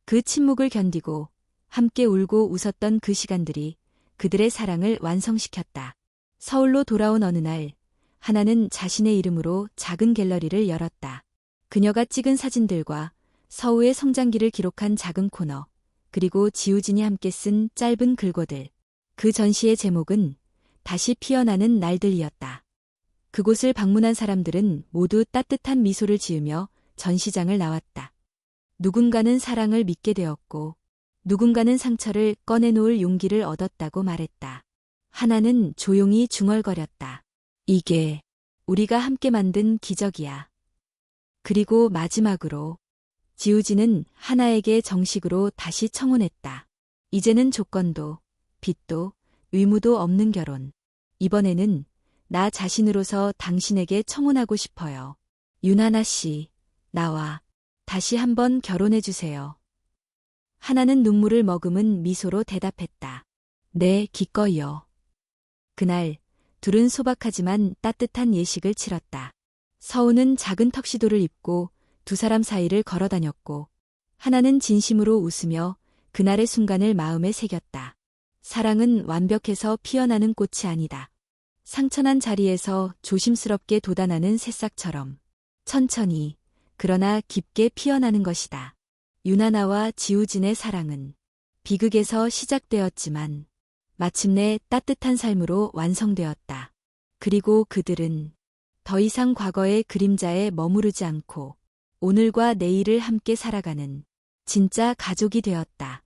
[SPEAKER 1] 그 침묵을 견디고 함께 울고 웃었던 그 시간들이 그들의 사랑을 완성시켰다. 서울로 돌아온 어느 날 하나는 자신의 이름으로 작은 갤러리를 열었다. 그녀가 찍은 사진들과 서우의 성장기를 기록한 작은 코너, 그리고 지우진이 함께 쓴 짧은 글고들. 그 전시의 제목은 다시 피어나는 날들이었다. 그곳을 방문한 사람들은 모두 따뜻한 미소를 지으며 전시장을 나왔다. 누군가는 사랑을 믿게 되었고, 누군가는 상처를 꺼내놓을 용기를 얻었다고 말했다. 하나는 조용히 중얼거렸다. 이게 우리가 함께 만든 기적이야. 그리고 마지막으로 지우진은 하나에게 정식으로 다시 청혼했다. 이제는 조건도, 빚도, 의무도 없는 결혼. 이번에는 나 자신으로서 당신에게 청혼하고 싶어요. 윤하나 씨, 나와 다시 한번 결혼해주세요. 하나는 눈물을 머금은 미소로 대답했다. 네, 기꺼이요. 그날 둘은 소박하지만 따뜻한 예식을 치렀다. 서우는 작은 턱시도를 입고 두 사람 사이를 걸어다녔고, 하나는 진심으로 웃으며 그날의 순간을 마음에 새겼다. 사랑은 완벽해서 피어나는 꽃이 아니다. 상처난 자리에서 조심스럽게 돋아나는 새싹처럼 천천히, 그러나 깊게 피어나는 것이다. 윤하나와 지우진의 사랑은 비극에서 시작되었지만 마침내 따뜻한 삶으로 완성되었다. 그리고 그들은 더 이상 과거의 그림자에 머무르지 않고 오늘과 내일을 함께 살아가는 진짜 가족이 되었다.